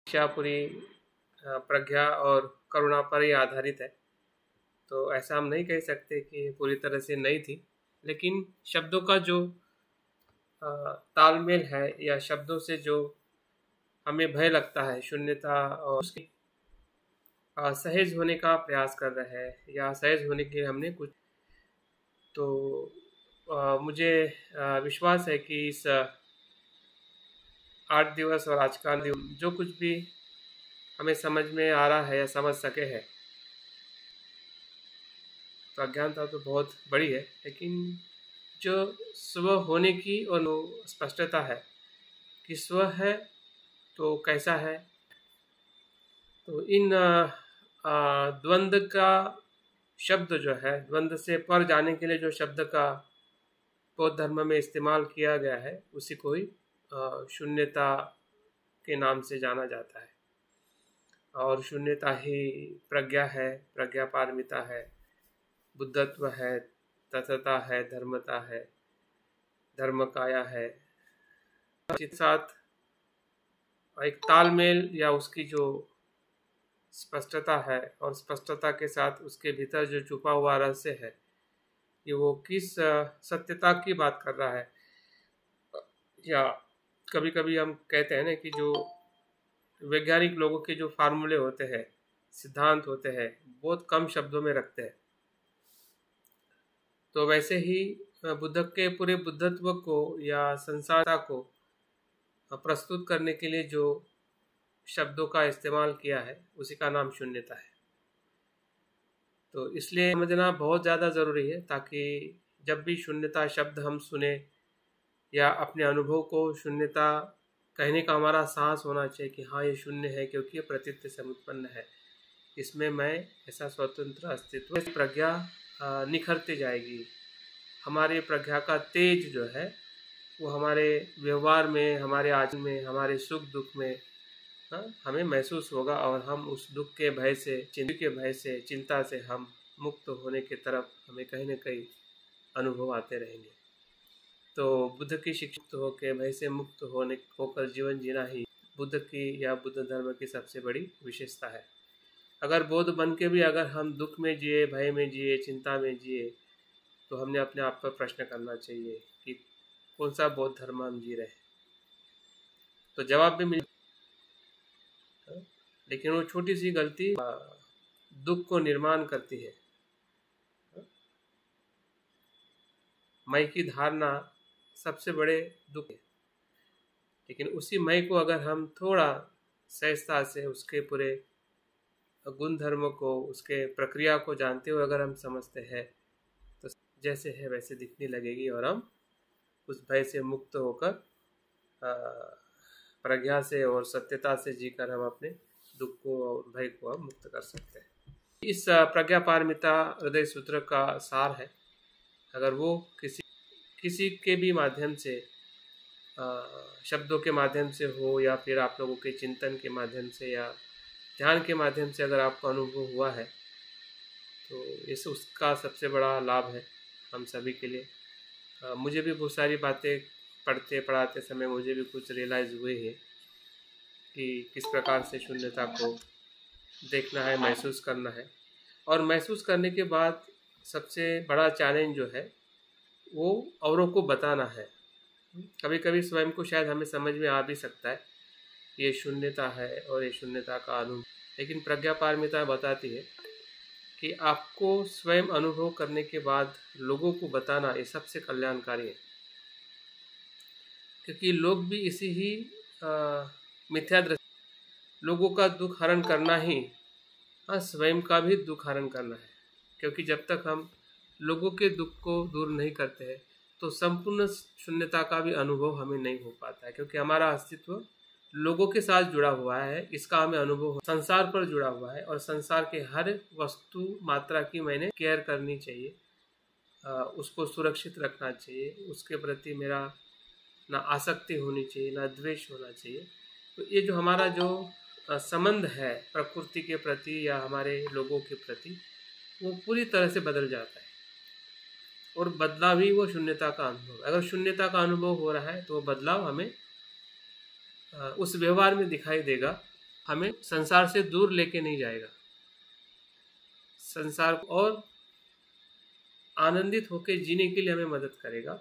शिक्षा पूरी प्रज्ञा और करुणा पर ही आधारित है। तो ऐसा हम नहीं कह सकते कि पूरी तरह से नहीं थी, लेकिन शब्दों का जो तालमेल है या शब्दों से जो हमें भय लगता है, शून्यता, और उसकी सहज होने का प्रयास कर रहे हैं या सहज होने के लिए हमने कुछ, तो मुझे विश्वास है कि इस 8 दिवस और आज का दिन जो कुछ भी हमें समझ में आ रहा है या समझ सके है, तो अज्ञानता तो बहुत बड़ी है, लेकिन जो स्व होने की और स्पष्टता है कि स्व है तो कैसा है, तो इन द्वंद्व का शब्द जो है, द्वंद्व से पर जाने के लिए जो शब्द का बौद्ध धर्म में इस्तेमाल किया गया है, उसी को ही शून्यता के नाम से जाना जाता है। और शून्यता ही प्रज्ञा है, प्रज्ञा पारमिता है, बुद्धत्व है, तथता है, धर्मता है, धर्मकाया है। इसके साथ एक तालमेल या उसकी जो स्पष्टता है, और स्पष्टता के साथ उसके भीतर जो छुपा हुआ रहस्य है, कि वो किस सत्यता की बात कर रहा है। या कभी कभी हम कहते हैं ना कि जो वैज्ञानिक लोगों के जो फार्मूले होते हैं, सिद्धांत होते हैं, बहुत कम शब्दों में रखते हैं। तो वैसे ही बुद्ध के पूरे बुद्धत्व को या संसारता को प्रस्तुत करने के लिए जो शब्दों का इस्तेमाल किया है, उसी का नाम शून्यता है। तो इसलिए समझना बहुत ज़्यादा ज़रूरी है, ताकि जब भी शून्यता शब्द हम सुने या अपने अनुभव को शून्यता कहने का हमारा साहस होना चाहिए कि हाँ, ये शून्य है क्योंकि ये प्रतीत से उत्पन्न है, इसमें मैं ऐसा स्वतंत्र अस्तित्व, प्रज्ञा निखरती जाएगी। हमारी प्रज्ञा का तेज जो है वो हमारे व्यवहार में, हमारे आचरण में, हमारे सुख दुख में हमें महसूस होगा, और हम उस दुख के भय से, चिंता से हम मुक्त होने की तरफ हमें कहीं न कहीं अनुभव आते रहेंगे। तो बुद्ध की शिक्षा होकर भय से मुक्त होकर जीवन जीना ही बुद्ध की या बुद्ध धर्म की सबसे बड़ी विशेषता है। अगर बौद्ध बन के भी अगर हम दुख में जिए, भय में जिए, चिंता में जिए, तो हमने अपने आप पर प्रश्न करना चाहिए कि कौन सा बौद्ध धर्म हम जी रहे हैं। तो जवाब भी मिल, लेकिन वो छोटी सी गलती दुख को निर्माण करती है। मैं की धारणा सबसे बड़े दुख है, लेकिन उसी मैं को अगर हम थोड़ा सहजता से उसके पूरे गुण धर्म को, उसके प्रक्रिया को जानते हुए अगर हम समझते हैं, तो जैसे है वैसे दिखने लगेगी, और हम उस भय से मुक्त होकर प्रज्ञा से और सत्यता से जीकर हम अपने दुख को और भय को हम मुक्त कर सकते हैं। इस प्रज्ञा पारमिता हृदय सूत्र का सार है। अगर वो किसी के भी माध्यम से, शब्दों के माध्यम से हो, या फिर आप लोगों के चिंतन के माध्यम से या ध्यान के माध्यम से अगर आपको अनुभव हुआ है, तो इस उसका सबसे बड़ा लाभ है हम सभी के लिए। मुझे भी बहुत सारी बातें पढ़ाते समय मुझे भी कुछ रियलाइज़ हुए हैं कि किस प्रकार से शून्यता को देखना है, महसूस करना है। और महसूस करने के बाद सबसे बड़ा चैलेंज जो है वो औरों को बताना है। कभी कभी स्वयं को शायद हमें समझ में आ भी सकता है ये शून्यता है और ये शून्यता का अनुभव, लेकिन प्रज्ञा पारमिता बताती है कि आपको स्वयं अनुभव करने के बाद लोगों को बताना ये सबसे कल्याणकारी है, क्योंकि लोग भी इसी ही मिथ्या दृष्टि, लोगों का दुख हरण करना ही स्वयं का भी दुख हरण करना है। क्योंकि जब तक हम लोगों के दुख को दूर नहीं करते हैं, तो संपूर्ण शून्यता का भी अनुभव हमें नहीं हो पाता है, क्योंकि हमारा अस्तित्व लोगों के साथ जुड़ा हुआ है, इसका हमें अनुभव संसार पर जुड़ा हुआ है, और संसार के हर वस्तु मात्रा की मैंने केयर करनी चाहिए, उसको सुरक्षित रखना चाहिए, उसके प्रति मेरा ना आसक्ति होनी चाहिए, ना द्वेष होना चाहिए। तो ये जो हमारा जो संबंध है प्रकृति के प्रति या हमारे लोगों के प्रति, वो पूरी तरह से बदल जाता है, और बदलाव ही वो शून्यता का अनुभव। अगर शून्यता का अनुभव हो रहा है तो वो बदलाव हमें उस व्यवहार में दिखाई देगा, हमें संसार से दूर लेके नहीं जाएगा, संसार और आनंदित होकर जीने के लिए हमें मदद करेगा,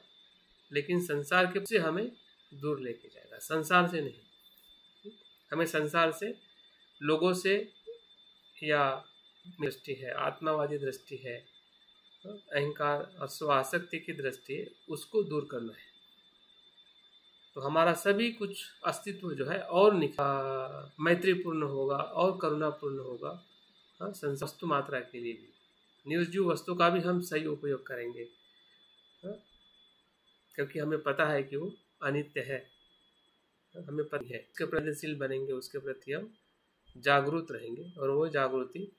लेकिन संसार के से हमें दूर लेके जाएगा, संसार से नहीं। हमें संसार से, लोगों से, या दृष्टि है, आत्मावादी दृष्टि है, अहंकार और स्वासक्ति की दृष्टि है, उसको दूर करना है। तो हमारा सभी कुछ अस्तित्व जो है और मैत्रीपूर्ण होगा और करुणापूर्ण होगा, संसार वस्तु मात्रा के लिए भी, निर्जीव वस्तु का भी हम सही उपयोग करेंगे, क्योंकि हमें पता है कि वो अनित्य है, हमें पता है, उसके प्रयत्नशील बनेंगे, उसके प्रति हम जागरूक रहेंगे, और वो जागृति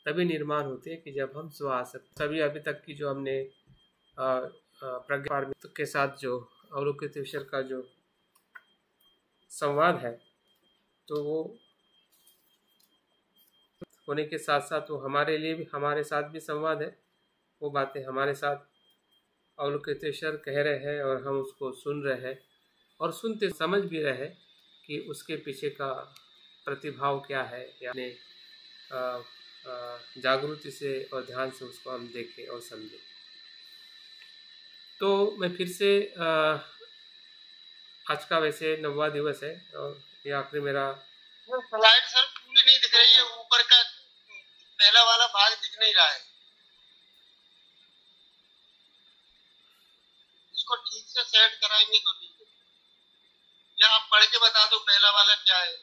तभी निर्माण होती है कि जब हम स्वासक्त सभी अभी तक की जो हमने प्रज्ञा के साथ जो अवलोकितेश्वर का जो संवाद है, तो वो होने के साथ साथ वो हमारे लिए भी, हमारे साथ भी संवाद है। वो बातें हमारे साथ अवलोकितेश्वर कह रहे हैं और हम उसको सुन रहे हैं, और सुनते समझ भी रहे हैं कि उसके पीछे का प्रतिभाव क्या है, यानी जागृति से और ध्यान से उसको हम देखें और समझें। तो मैं फिर से आज का वैसे 9वां दिवस है और ये आखिरी मेरा स्लाइड सर पूरी नहीं दिख रही है, ऊपर का पहला वाला भाग दिख नहीं रहा है, इसको ठीक से सेट कराएंगे तो ठीक है, या आप पढ़ के बता दो पहला वाला क्या है।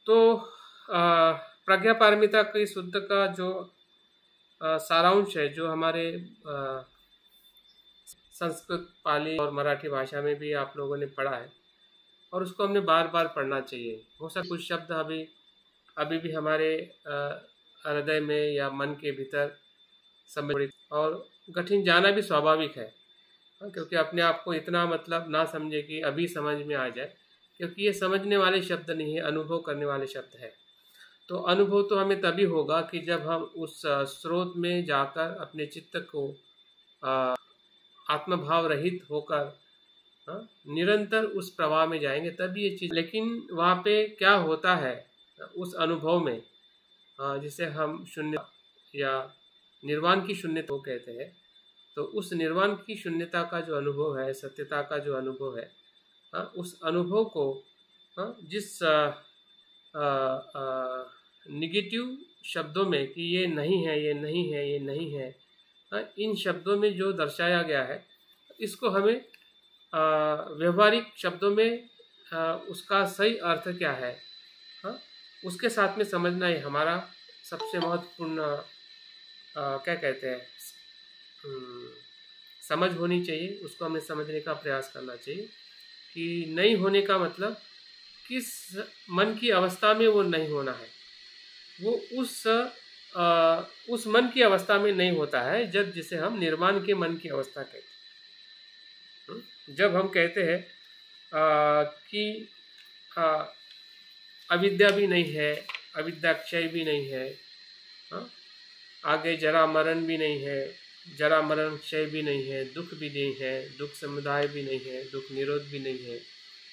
तो प्रज्ञा पारमिता की शुद्ध का जो सारांश है, जो हमारे संस्कृत, पाली और मराठी भाषा में भी आप लोगों ने पढ़ा है, और उसको हमने बार बार पढ़ना चाहिए। हो सकता कुछ शब्द अभी भी हमारे हृदय में या मन के भीतर समझ, और कठिन जाना भी स्वाभाविक है, क्योंकि अपने आप को इतना मतलब ना समझे कि अभी समझ में आ जाए, क्योंकि ये समझने वाले शब्द नहीं है, अनुभव करने वाले शब्द है। तो अनुभव तो हमें तभी होगा कि जब हम उस स्रोत में जाकर अपने चित्त को आत्मभाव रहित होकर निरंतर उस प्रवाह में जाएंगे, तभी ये चीज़। लेकिन वहाँ पे क्या होता है उस अनुभव में, जिसे हम शून्य या निर्वाण की शून्यता को कहते हैं, तो उस निर्वाण की शून्यता का जो अनुभव है, सत्यता का जो अनुभव है, उस अनुभव को जिस निगेटिव शब्दों में कि ये नहीं है, ये नहीं है, ये नहीं है, इन शब्दों में जो दर्शाया गया है, इसको हमें व्यवहारिक शब्दों में उसका सही अर्थ क्या है, उसके साथ में समझना ही हमारा सबसे महत्वपूर्ण क्या कहते हैं समझ होनी चाहिए। उसको हमें समझने का प्रयास करना चाहिए कि नहीं होने का मतलब किस मन की अवस्था में वो नहीं होना है, वो उस मन की अवस्था में नहीं होता है जब जिसे हम निर्वाण के मन की अवस्था कहते हैं। जब हम कहते हैं कि अविद्या भी नहीं है, अविद्या क्षय भी नहीं है, आगे जरा मरण भी नहीं है, जरा मरण क्षय भी नहीं है, दुख भी नहीं है, दुख समुदाय भी नहीं है, दुख निरोध भी नहीं है,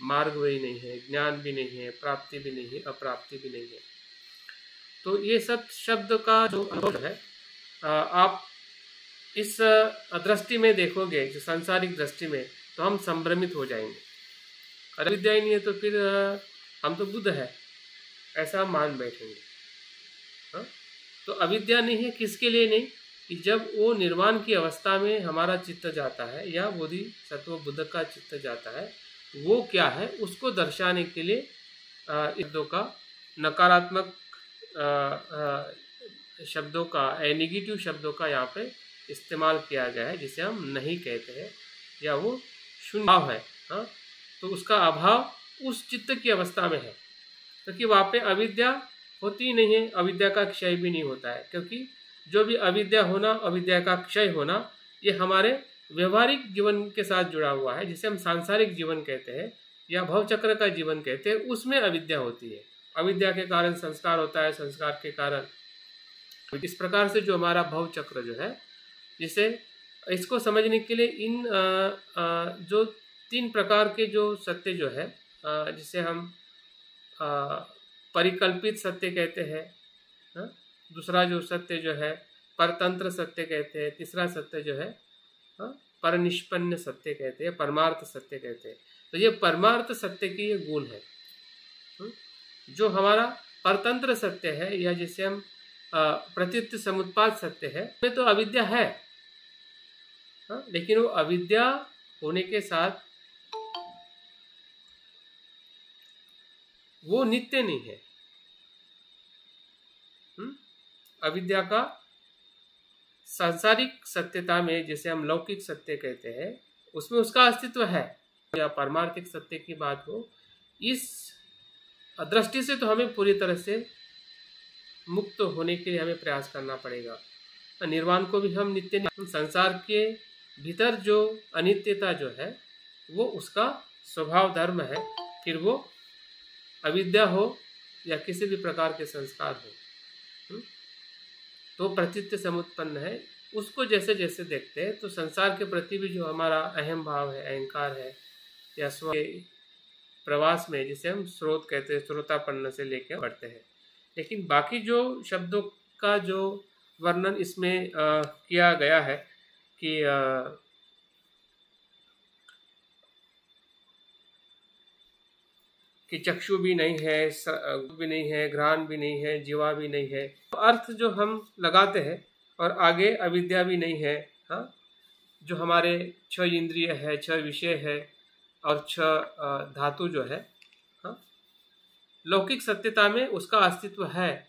मार्ग भी नहीं है, ज्ञान भी नहीं है, प्राप्ति भी नहीं है, अप्राप्ति भी नहीं है। तो ये सब शब्द का जो अनुभव है, आप इस दृष्टि में देखोगे, जो सांसारिक दृष्टि में, तो हम संभ्रमित हो जाएंगे। अगर विद्या ही नहीं है तो फिर हम तो बुद्ध है ऐसा हम मान बैठेंगे। तो अविद्या नहीं है किसके लिए नहीं, कि जब वो निर्वाण की अवस्था में हमारा चित्त जाता है, या बोधि सत्व बुद्ध का चित्त जाता है, वो क्या है उसको दर्शाने के लिए शब्दों का, नकारात्मक शब्दों का, नेगेटिव शब्दों का यहाँ पे इस्तेमाल किया गया है, जिसे हम नहीं कहते हैं, या वो शून्य भाव है। तो उसका अभाव उस चित्त की अवस्था में है, क्योंकि वहाँ पे अविद्या होती ही नहीं है, अविद्या का क्षय भी नहीं होता है, क्योंकि जो भी अविद्या होना, अविद्या का क्षय होना, ये हमारे व्यवहारिक जीवन के साथ जुड़ा हुआ है, जिसे हम सांसारिक जीवन कहते हैं या भवचक्र का जीवन कहते हैं। उसमें अविद्या होती है, अविद्या के कारण संस्कार होता है, संस्कार के कारण इस प्रकार से जो हमारा भवचक्र जो है, जिसे इसको समझने के लिए इन जो 3 प्रकार के जो सत्य जो है, जिसे हम परिकल्पित सत्य कहते हैं, दूसरा जो सत्य जो है परतंत्र सत्य कहते हैं, तीसरा सत्य जो है परनिष्पन्न सत्य कहते हैं, परमार्थ सत्य कहते हैं। तो ये परमार्थ सत्य की ये गुण है। जो हमारा परतंत्र सत्य है या जिसे हम प्रतीत समुत्पाद सत्य है, उसमें तो अविद्या है, लेकिन वो अविद्या होने के साथ वो नित्य नहीं है। अविद्या का सांसारिक सत्यता में, जिसे हम लौकिक सत्य कहते हैं, उसमें उसका अस्तित्व है। या पारमार्थिक सत्य की बात हो, इस दृष्टि से तो हमें पूरी तरह से मुक्त होने के लिए हमें प्रयास करना पड़ेगा। निर्वाण को भी हम नित्य, संसार के भीतर जो अनित्यता जो है वो उसका स्वभाव धर्म है, फिर वो अविद्या हो या किसी भी प्रकार के संस्कार हो, तो प्रतीत समुत्पन्न है। उसको जैसे जैसे देखते हैं तो संसार के प्रति भी जो हमारा अहम भाव है, अहंकार है, या स्व प्रवास में जिसे हम स्रोत कहते हैं, श्रोतापन्न से लेकर बढ़ते हैं। लेकिन बाकी जो शब्दों का जो वर्णन इसमें किया गया है कि चक्षु भी नहीं है, भी नहीं है, घ्राण भी नहीं है, जीवा भी नहीं है, तो अर्थ जो हम लगाते हैं, और आगे अविद्या भी नहीं है। जो हमारे 6 इंद्रिय है, 6 विषय है और 6 धातु जो है, लौकिक सत्यता में उसका अस्तित्व है,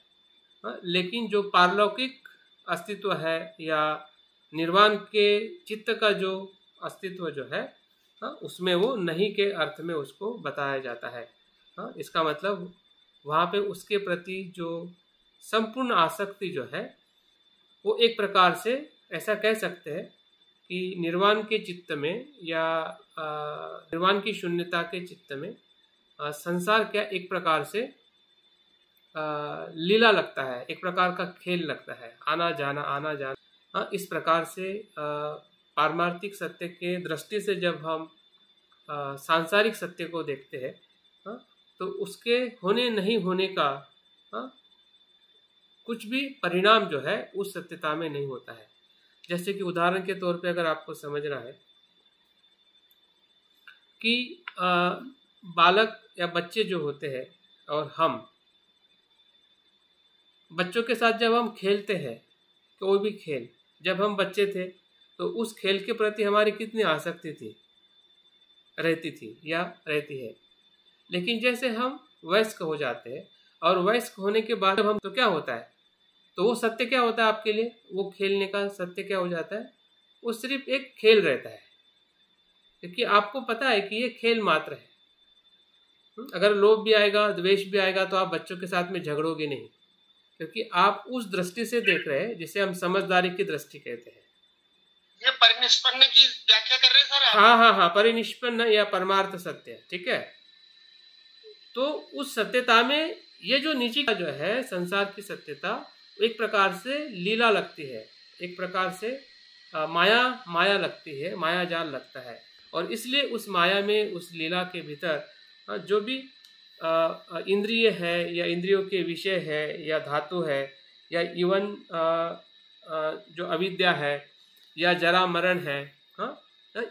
लेकिन जो पारलौकिक अस्तित्व है या निर्वाण के चित्त का जो अस्तित्व जो है, उसमें वो नहीं के अर्थ में उसको बताया जाता है। इसका मतलब वहाँ पे उसके प्रति जो संपूर्ण आसक्ति जो है, वो एक प्रकार से ऐसा कह सकते हैं कि निर्वाण के चित्त में या निर्वाण की शून्यता के चित्त में संसार क्या एक प्रकार से लीला लगता है, एक प्रकार का खेल लगता है, आना जाना। इस प्रकार से पारमार्थिक सत्य के दृष्टि से जब हम सांसारिक सत्य को देखते हैं, तो उसके होने नहीं होने का कुछ भी परिणाम जो है उस सत्यता में नहीं होता है। जैसे कि उदाहरण के तौर पे अगर आपको समझना है कि बालक या बच्चे जो होते हैं, और हम बच्चों के साथ जब हम खेलते हैं, कोई भी खेल, जब हम बच्चे थे तो उस खेल के प्रति हमारी कितनी आसक्ति रहती थी या रहती है। लेकिन जैसे हम वयस्क हो जाते हैं, और वयस्क होने के बाद हम, तो क्या होता है, तो वो सत्य क्या होता है आपके लिए, वो खेलने का सत्य क्या हो जाता है, वो सिर्फ एक खेल रहता है, क्योंकि आपको पता है कि ये खेल मात्र है। अगर लोभ भी आएगा, द्वेष भी आएगा, तो आप बच्चों के साथ में झगड़ोगे नहीं, क्योंकि आप उस दृष्टि से देख रहे हैं जिसे हम समझदारी की दृष्टि कहते हैं। ये परिनिष्पन्न की व्याख्या कर रहे हैं सर? हाँ, परिनिष्पन्न या परमार्थ सत्य, ठीक है। तो उस सत्यता में ये जो नीचे का जो है संसार की सत्यता, एक प्रकार से लीला लगती है, एक प्रकार से माया लगती है, माया जाल लगता है। और इसलिए उस माया में, उस लीला के भीतर जो भी इंद्रिय है या इंद्रियों के विषय है या धातु है या इवन जो अविद्या है या जरा मरण है,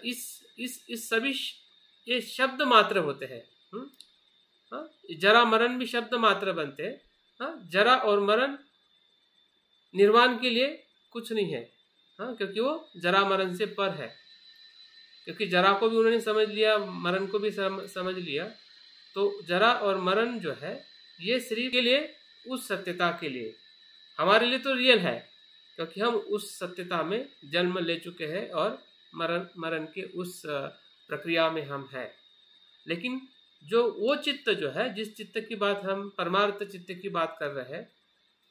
इस सभी ये शब्द मात्र होते हैं। जरा मरण भी शब्द मात्र बनते हैं। जरा और मरण निर्वाण के लिए कुछ नहीं है, क्योंकि वो जरा मरण से पर है। क्योंकि जरा को भी उन्होंने समझ लिया, मरण को भी समझ लिया, तो जरा और मरण जो है ये सिर्फ के लिए, उस सत्यता के लिए, हमारे लिए तो रियल है, क्योंकि हम उस सत्यता में जन्म ले चुके हैं और मरण के उस प्रक्रिया में हम हैं। लेकिन जो वो चित्त जो है, जिस चित्त की बात हम परमार्थ चित्त की बात कर रहे हैं,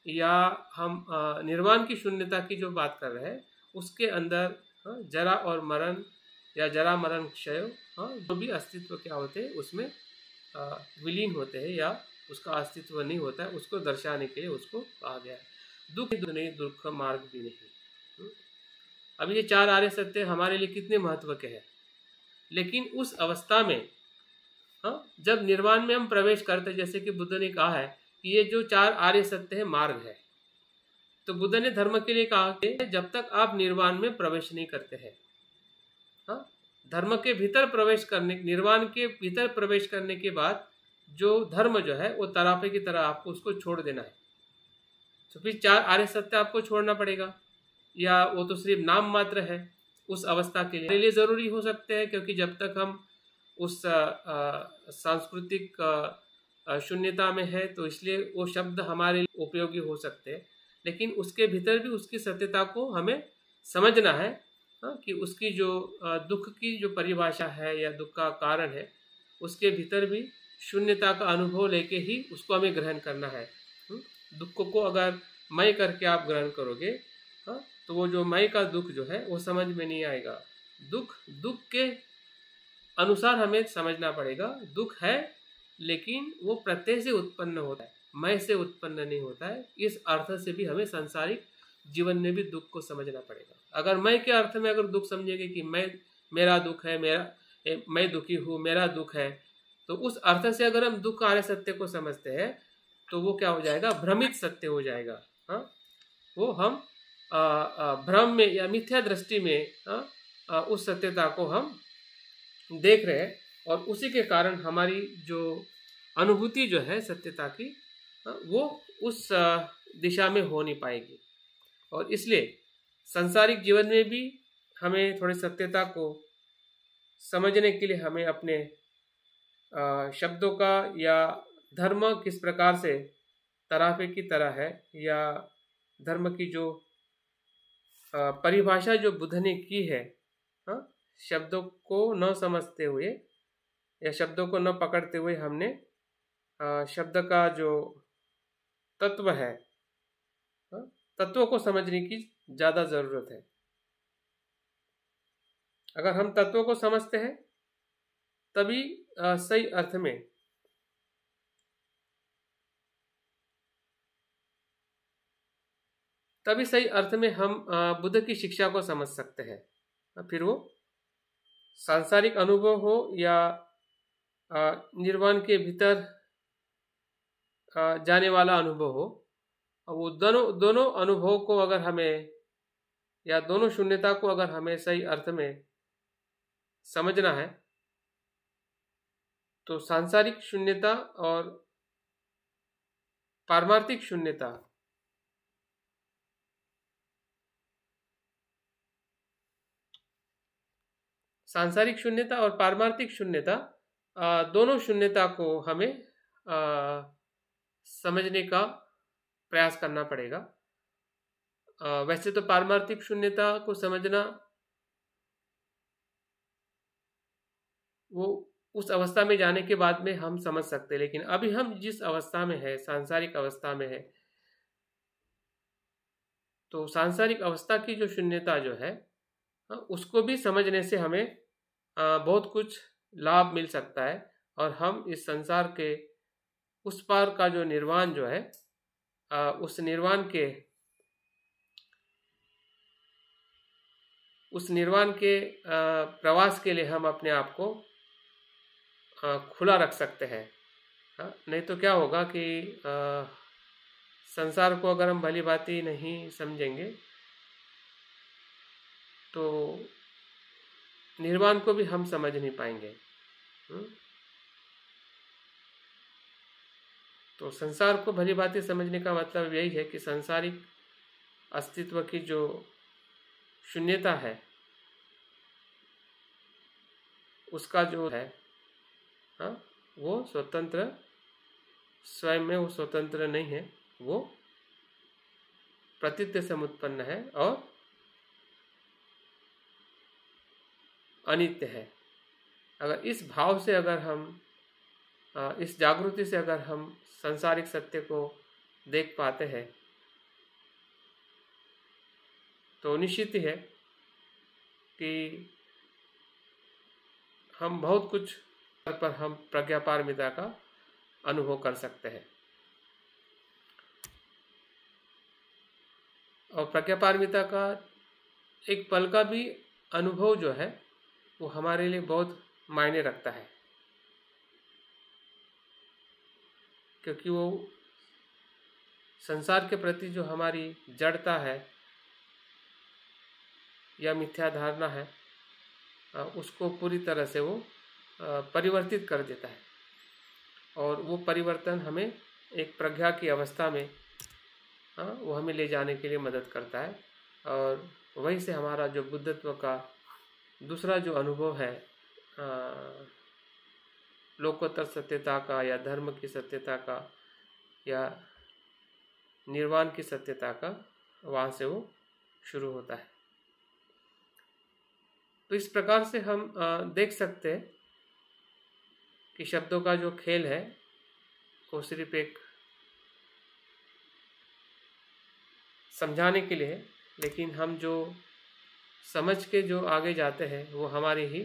या हम निर्वाण की शून्यता की जो बात कर रहे हैं, उसके अंदर जरा और मरण या जरा मरण क्षय जो भी अस्तित्व क्या होते हैं उसमें विलीन होते हैं, या उसका अस्तित्व नहीं होता है, उसको दर्शाने के लिए उसको कहा गया है। दुख नहीं, दुख मार्ग भी नहीं। अब ये 4 आर्य सत्य हमारे लिए कितने महत्व के हैं, लेकिन उस अवस्था में हाँ, जब निर्वाण में हम प्रवेश करते हैं, जैसे कि बुद्ध ने कहा है कि ये जो 4 आर्य सत्य है मार्ग है, तो बुद्ध ने धर्म के लिए कहा कि जब तक आप निर्वाण में प्रवेश नहीं करते हैं, हाँ, धर्म के भीतर प्रवेश करने, निर्वाण के भीतर प्रवेश करने के बाद जो धर्म जो है वो तरापे की तरह आपको उसको छोड़ देना है। तो फिर 4 आर्य सत्य आपको छोड़ना पड़ेगा, या वो तो सिर्फ नाम मात्र है उस अवस्था के लिए जरूरी हो सकते हैं, क्योंकि जब तक हम उस सांस्कृतिक शून्यता में है तो इसलिए वो शब्द हमारे लिए उपयोगी हो सकते हैं, लेकिन उसके भीतर भी उसकी सत्यता को हमें समझना है, कि उसकी जो दुख की जो परिभाषा है या दुख का कारण है, उसके भीतर भी शून्यता का अनुभव लेके ही उसको हमें ग्रहण करना है। दुख को अगर मैं करके आप ग्रहण करोगे, तो वो जो मैं का दुख जो है वो समझ में नहीं आएगा। दुख के अनुसार हमें समझना पड़ेगा। दुख है लेकिन वो प्रत्यय से उत्पन्न होता है, मैं से उत्पन्न नहीं होता है। इस अर्थ से भी हमें सांसारिक जीवन में भी दुख को समझना पड़ेगा। अगर मैं के अर्थ में अगर दुख समझेंगे कि मेरा दुख है, मैं दुखी हूँ, मेरा दुख है, तो उस अर्थ से अगर हम दुख आर्य सत्य को समझते हैं तो वो क्या हो जाएगा, भ्रमित सत्य हो जाएगा। वो हम भ्रम में या मिथ्या दृष्टि में उस सत्यता को हम देख रहे हैं, और उसी के कारण हमारी जो अनुभूति जो है सत्यता की, वो उस दिशा में हो नहीं पाएगी। और इसलिए सांसारिक जीवन में भी हमें थोड़ी सत्यता को समझने के लिए हमें अपने शब्दों का या धर्म किस प्रकार से तराफे की तरह है, या धर्म की जो परिभाषा जो बुद्ध ने की है, शब्दों को न समझते हुए या शब्दों को न पकड़ते हुए हमने शब्द का जो तत्व है, तत्वों को समझने की ज़्यादा ज़रूरत है। अगर हम तत्वों को समझते हैं तभी सही अर्थ में हम बुद्ध की शिक्षा को समझ सकते हैं। फिर वो सांसारिक अनुभव हो या निर्वाण के भीतर जाने वाला अनुभव हो, वो दोनों अनुभव को अगर हमें, या दोनों शून्यता को अगर हमें सही अर्थ में समझना है, तो सांसारिक शून्यता और पारमार्थिक शून्यता, सांसारिक शून्यता और पारमार्थिक शून्यता, दोनों शून्यता को हमें समझने का प्रयास करना पड़ेगा। वैसे तो पारमार्थिक शून्यता को समझना वो उस अवस्था में जाने के बाद में हम समझ सकते हैं, लेकिन अभी हम जिस अवस्था में है, सांसारिक अवस्था में है, तो सांसारिक अवस्था की जो शून्यता जो है, उसको भी समझने से हमें बहुत कुछ लाभ मिल सकता है, और हम इस संसार के उस पार का जो निर्वाण जो है, उस निर्वाण के प्रवास के लिए हम अपने आप को खुला रख सकते हैं। नहीं तो क्या होगा कि संसार को अगर हम भली भांति नहीं समझेंगे तो निर्वाण को भी हम समझ नहीं पाएंगे। तो संसार को भली भांति समझने का मतलब यही है कि सांसारिक अस्तित्व की जो शून्यता है, उसका जो है, वो स्वतंत्र, स्वयं में वो स्वतंत्र नहीं है, वो प्रतीत्य से उत्पन्न है और अनित्य है। अगर इस भाव से, अगर हम इस जागृति से अगर हम सांसारिक सत्य को देख पाते हैं, तो निश्चित ही है कि हम बहुत कुछ पर हम प्रज्ञापारमिता का अनुभव कर सकते हैं। और प्रज्ञापारमिता का एक पल का भी अनुभव जो है वो हमारे लिए बहुत मायने रखता है। क्योंकि वो संसार के प्रति जो हमारी जड़ता है या मिथ्या धारणा है, उसको पूरी तरह से वो परिवर्तित कर देता है, और वो परिवर्तन हमें एक प्रज्ञा की अवस्था में वो हमें ले जाने के लिए मदद करता है। और वहीं से हमारा जो बुद्धत्व का दूसरा जो अनुभव है, लोकोत्तर सत्यता का या धर्म की सत्यता का या निर्वाण की सत्यता का, वहाँ से वो शुरू होता है। तो इस प्रकार से हम देख सकते हैं कि शब्दों का जो खेल है वो सिर्फ एक समझाने के लिए है, लेकिन हम जो समझ के जो आगे जाते हैं वो हमारी ही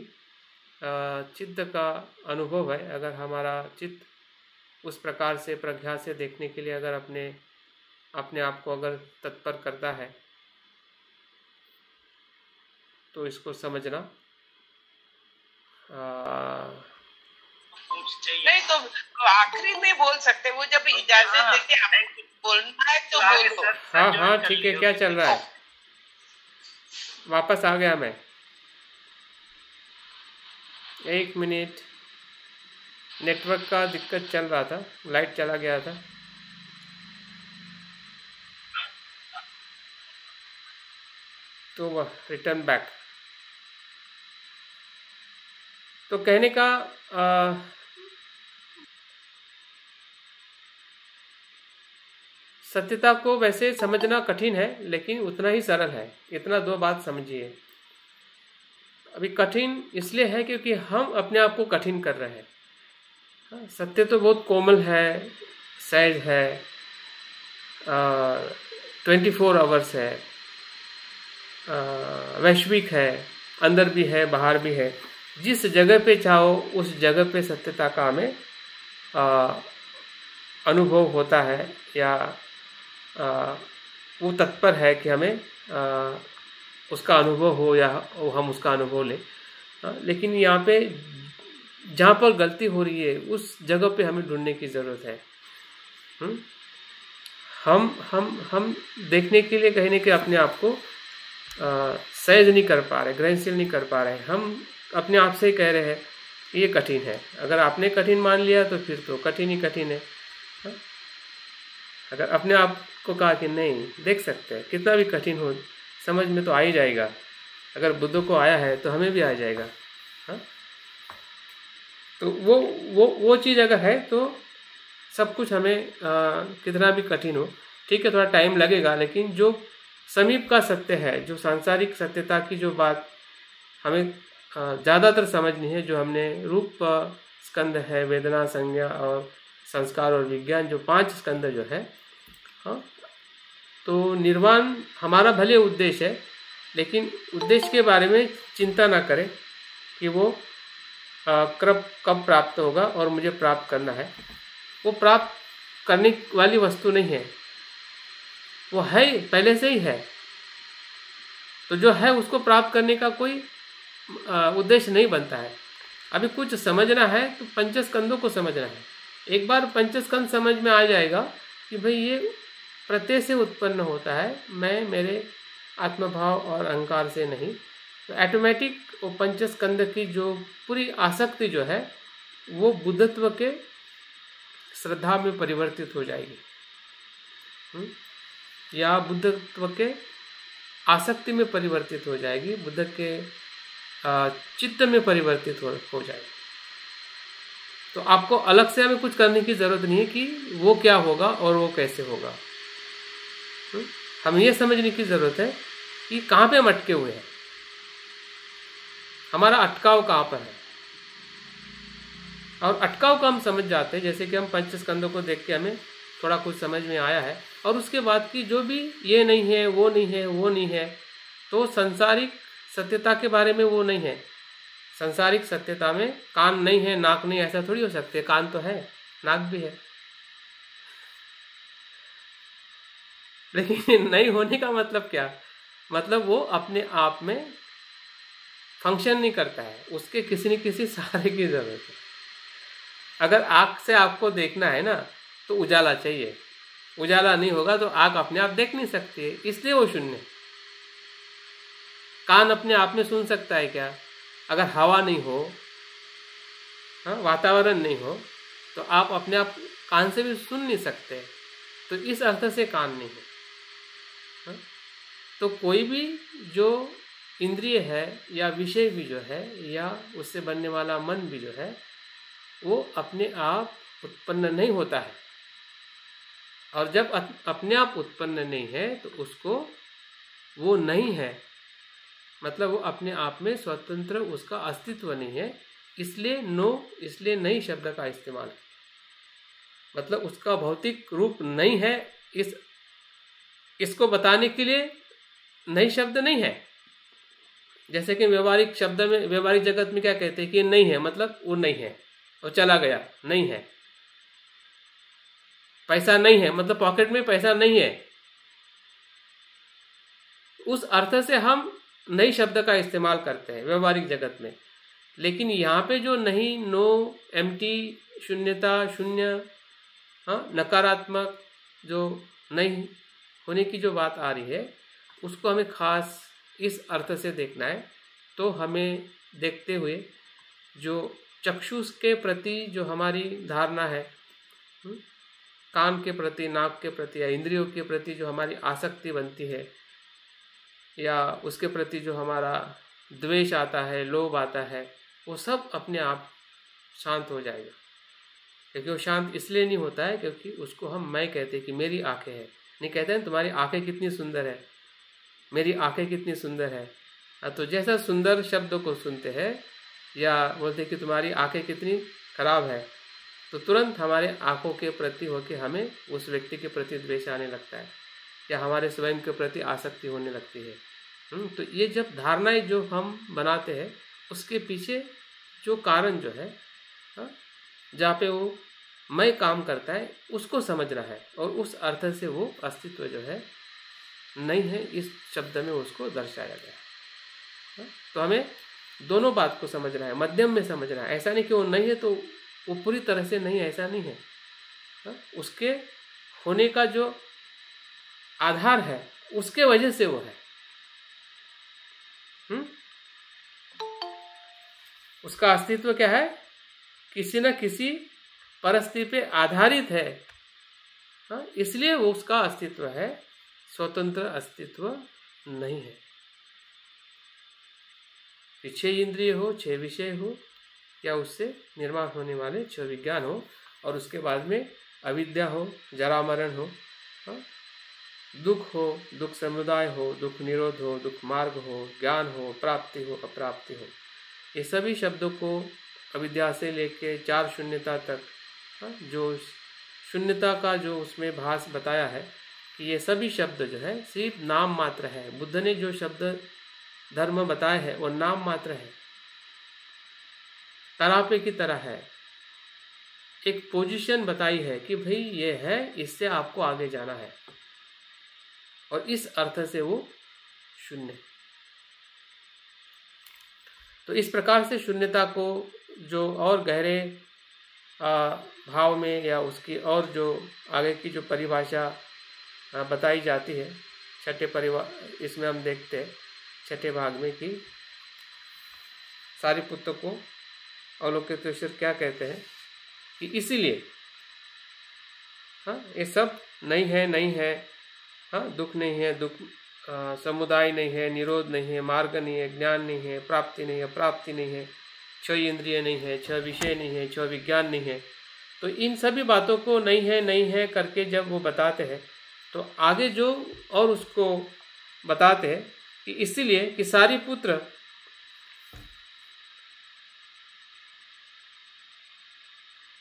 चित्त का अनुभव है। अगर हमारा चित्त उस प्रकार से प्रज्ञा से देखने के लिए अगर अपने आप को अगर तत्पर करता है तो इसको समझना नहीं तो आखिरी में बोल सकते, वो जब इजाजत देते हैं बोलना है तो बोलो। हाँ हाँ ठीक है। क्या चल रहा है? वापस आ गया मैं, 1 मिनट, नेटवर्क का दिक्कत चल रहा था, लाइट चला गया था। तो वह रिटर्न बैक। तो कहने का सत्यता को वैसे समझना कठिन है, लेकिन उतना ही सरल है। इतना 2 बात समझिए। अभी कठिन इसलिए है क्योंकि हम अपने आप को कठिन कर रहे हैं। सत्य तो बहुत कोमल है, सहज है, 24 आवर्स है, वैश्विक है, अंदर भी है बाहर भी है। जिस जगह पे चाहो उस जगह पे सत्यता का हमें अनुभव होता है, या वो तत्पर है कि हमें उसका अनुभव हो या हम उसका अनुभव लें। लेकिन यहाँ पे जहाँ पर गलती हो रही है उस जगह पे हमें ढूंढने की ज़रूरत है। हम देखने के लिए कहीं ना कहीं अपने आप को सहज नहीं कर पा रहे, ग्रहणशील नहीं कर पा रहे। हम अपने आप से ही कह रहे हैं ये कठिन है। अगर आपने कठिन मान लिया तो फिर तो कठिन ही कठिन है। अगर अपने आप को कहा कि नहीं, देख सकते हैं कितना भी कठिन हो, समझ में तो आ ही जाएगा। अगर बुद्ध को आया है तो हमें भी आ जाएगा। हाँ, तो वो चीज़ अगर है तो सब कुछ हमें कितना भी कठिन हो, ठीक है, थोड़ा टाइम लगेगा, लेकिन जो समीप का सत्य है, जो सांसारिक सत्यता की जो बात हमें ज़्यादातर समझनी है, जो हमने रूप स्कंद है, वेदना, संज्ञा और संस्कार और विज्ञान, जो 5 स्कंद जो है, हाँ, तो निर्वाण हमारा भले उद्देश्य है, लेकिन उद्देश्य के बारे में चिंता ना करें कि वो कब प्राप्त होगा और मुझे प्राप्त करना है। वो प्राप्त करने वाली वस्तु नहीं है, वो है, पहले से ही है। तो जो है उसको प्राप्त करने का कोई उद्देश्य नहीं बनता है। अभी कुछ समझना है तो पंचस्कंदों को समझना है। एक बार पंचस्कंद समझ में आ जाएगा कि भाई ये प्रत्यय से उत्पन्न होता है, मैं मेरे आत्मभाव और अहंकार से नहीं, तो ऑटोमेटिक वो पंचस्कंद की जो पूरी आसक्ति जो है वो बुद्धत्व के श्रद्धा में परिवर्तित हो जाएगी, या बुद्धत्व के आसक्ति में परिवर्तित हो जाएगी, बुद्ध के चित्त में परिवर्तित हो जाएगी। तो आपको अलग से हमें कुछ करने की जरूरत नहीं है कि वो क्या होगा और वो कैसे होगा। हमें ये समझने की जरूरत है कि कहाँ पे हम अटके हुए हैं, हमारा अटकाव कहाँ पर है। और अटकाव का हम समझ जाते हैं, जैसे कि हम पंचस्कंदों को देख के हमें थोड़ा कुछ समझ में आया है, और उसके बाद की जो भी ये नहीं है, वो नहीं है, वो नहीं है, तो सांसारिक सत्यता के बारे में वो नहीं है। सांसारिक सत्यता में कान नहीं है, नाक नहीं, ऐसा थोड़ी हो सकते। कान तो है, नाक भी है, लेकिन नहीं होने का मतलब क्या? मतलब वो अपने आप में फंक्शन नहीं करता है, उसके किसी न किसी सहारे की जरूरत है। अगर आँख से आपको देखना है ना, तो उजाला चाहिए। उजाला नहीं होगा तो आँख अपने आप देख नहीं सकती है, इसलिए वो शून्य है। कान अपने आप में सुन सकता है क्या? अगर हवा नहीं हो, हाँ, वातावरण नहीं हो, तो आप अपने आप कान से भी सुन नहीं सकते। तो इस अर्थ से कान नहीं है। हाँ? तो कोई भी जो इंद्रिय है या विषय भी जो है या उससे बनने वाला मन भी जो है, वो अपने आप उत्पन्न नहीं होता है। और जब अपने आप उत्पन्न नहीं है तो उसको वो नहीं है, मतलब वो अपने आप में स्वतंत्र उसका अस्तित्व नहीं है। इसलिए नहीं शब्द का इस्तेमाल, मतलब उसका भौतिक रूप नहीं है। इसको बताने के लिए नहीं शब्द नहीं है। जैसे कि व्यवहारिक शब्द में, व्यवहारिक जगत में क्या कहते हैं कि नहीं है, मतलब वो नहीं है और चला गया, नहीं है। पैसा नहीं है, मतलब पॉकेट में पैसा नहीं है। उस अर्थ से हम नहीं शब्द का इस्तेमाल करते हैं व्यवहारिक जगत में। लेकिन यहाँ पे जो नहीं, नो, एम्प्टी, शून्यता, शून्य, हाँ, नकारात्मक जो नहीं होने की जो बात आ रही है, उसको हमें खास इस अर्थ से देखना है। तो हमें देखते हुए जो चक्षुष के प्रति जो हमारी धारणा है, कान के प्रति, नाक के प्रति या इंद्रियों के प्रति जो हमारी आसक्ति बनती है, या उसके प्रति जो हमारा द्वेष आता है, लोभ आता है, वो सब अपने आप शांत हो जाएगा। क्योंकि वो शांत इसलिए नहीं होता है क्योंकि उसको हम मैं कहते हैं कि मेरी आंखें हैं। नहीं कहते हैं तुम्हारी आंखें कितनी सुंदर है, मेरी आंखें कितनी सुंदर है। तो जैसा सुंदर शब्दों को सुनते हैं या बोलते हैं कि तुम्हारी आंखें कितनी खराब है, तो तुरंत हमारे आंखों के प्रति होकर हमें उस व्यक्ति के प्रति द्वेष आने लगता है या हमारे स्वयं के प्रति आसक्ति होने लगती है। तो ये जब धारणाएं जो हम बनाते हैं, उसके पीछे जो कारण जो है, जहाँ पे वो मैं काम करता है, उसको समझना है। और उस अर्थ से वो अस्तित्व जो है नहीं है, इस शब्द में उसको दर्शाया गया है। तो हमें दोनों बात को समझना है, मध्यम में समझना है। ऐसा नहीं कि वो नहीं है तो वो पूरी तरह से नहीं है, ऐसा नहीं है। उसके होने का जो आधार है, उसके वजह से वो है। उसका अस्तित्व क्या है? किसी न किसी परिस्थिति पे आधारित है, इसलिए वो उसका अस्तित्व है, स्वतंत्र अस्तित्व नहीं है। छह इंद्रिय हो, छह विषय हो, या उससे निर्माण होने वाले छह विज्ञान हो, और उसके बाद में अविद्या हो, जरा मरण हो, दुख हो, दुख समुदाय हो, दुख निरोध हो, दुख मार्ग हो, ज्ञान हो, प्राप्ति हो, अप्राप्ति हो। ये सभी शब्दों को अविद्या से लेके चार शून्यता तक, जो शून्यता का जो उसमें भास बताया है कि ये सभी शब्द जो है सिर्फ नाम मात्र है। बुद्ध ने जो शब्द धर्म बताए हैं वो नाम मात्र है, तरापे की तरह है। एक पोजीशन बताई है कि भाई ये है, इससे आपको आगे जाना है, और इस अर्थ से वो शून्य। तो इस प्रकार से शून्यता को जो और गहरे भाव में या उसकी और जो आगे की जो परिभाषा बताई जाती है छठे इसमें हम देखते हैं छठे भाग में कि सारिपुत्र को अवलोकितेश्वर क्या कहते हैं कि इसीलिए ये सब नहीं है, दुख नहीं है, दुख समुदाय नहीं है, निरोध नहीं है, मार्ग नहीं है, ज्ञान नहीं है, प्राप्ति नहीं है, अप्राप्ति नहीं है, छह इंद्रिय नहीं है, छह विषय नहीं है, छह विज्ञान नहीं है। तो इन सभी बातों को नहीं है करके जब वो बताते हैं, तो आगे जो और उसको बताते हैं कि इसीलिए कि सारिपुत्र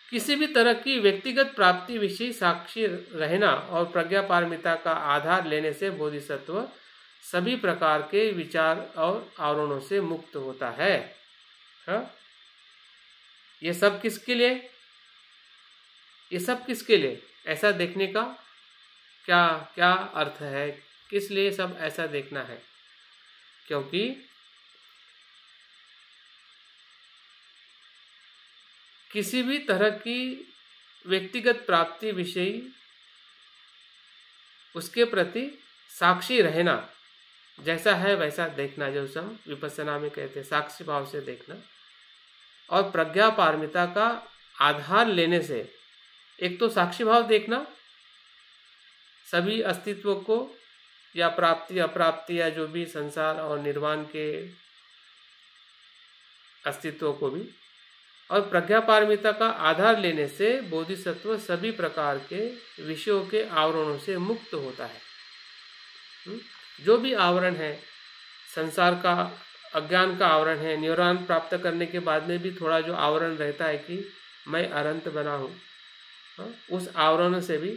किसी भी तरह की व्यक्तिगत प्राप्ति विषय साक्षी रहना और प्रज्ञा पारमिता का आधार लेने से बोधिसत्व सभी प्रकार के विचार और आवरणों से मुक्त होता है। ये सब किसके लिए? ये सब किसके लिए? ऐसा देखने का क्या क्या अर्थ है? किस लिए सब ऐसा देखना है? क्योंकि किसी भी तरह की व्यक्तिगत प्राप्ति विषयी उसके प्रति साक्षी रहना, जैसा है वैसा देखना, जो हम विपස්සना में कहते हैं साक्षी भाव से देखना, और प्रज्ञा पारमिता का आधार लेने से एक तो साक्षी भाव देखना, सभी अस्तित्व को या प्राप्ति अप्राप्ति या जो भी संसार और निर्वाण के अस्तित्व को भी, और प्रज्ञा पारमिता का आधार लेने से बोधिसत्व सभी प्रकार के विषयों के आवरणों से मुक्त होता है। जो भी आवरण है, संसार का अज्ञान का आवरण है, निर्वाण प्राप्त करने के बाद में भी थोड़ा जो आवरण रहता है कि मैं अनंत बना हूँ, उस आवरण से भी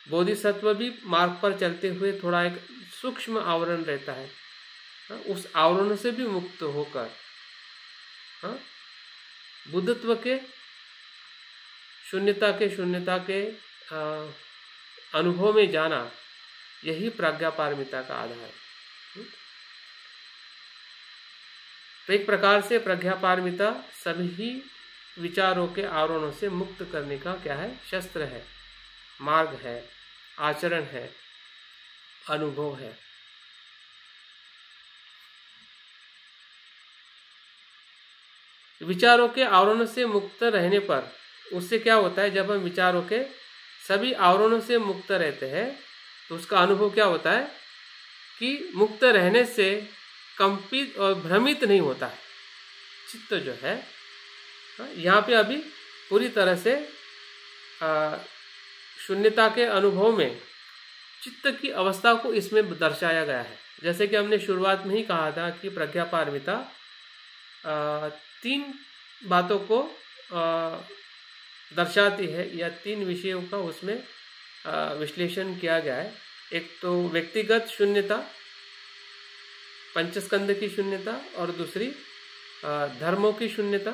बोधिसत्व भी मार्ग पर चलते हुए थोड़ा एक सूक्ष्म आवरण रहता है, उस आवरण से भी मुक्त होकर बुद्धत्व के शून्यता के अनुभव में जाना, यही प्रज्ञा पारमिता का आधार है। तो एक प्रकार से प्रज्ञा पारमिता सभी विचारों के आवरणों से मुक्त करने का क्या है, शस्त्र है, मार्ग है, आचरण है, अनुभव है। विचारों के आवरणों से मुक्त रहने पर उससे क्या होता है, जब हम विचारों के सभी आवरणों से मुक्त रहते हैं तो उसका अनुभव क्या होता है कि मुक्त रहने से कंपित और भ्रमित नहीं होता है। चित्त जो है यहाँ पे अभी पूरी तरह से शून्यता के अनुभव में चित्त की अवस्था को इसमें दर्शाया गया है। जैसे कि हमने शुरुआत में ही कहा था कि प्रज्ञा पारमिता 3 बातों को दर्शाती है, या 3 विषयों का उसमें विश्लेषण किया गया है। एक तो व्यक्तिगत शून्यता, पंचस्कंद की शून्यता, और दूसरी धर्मों की शून्यता,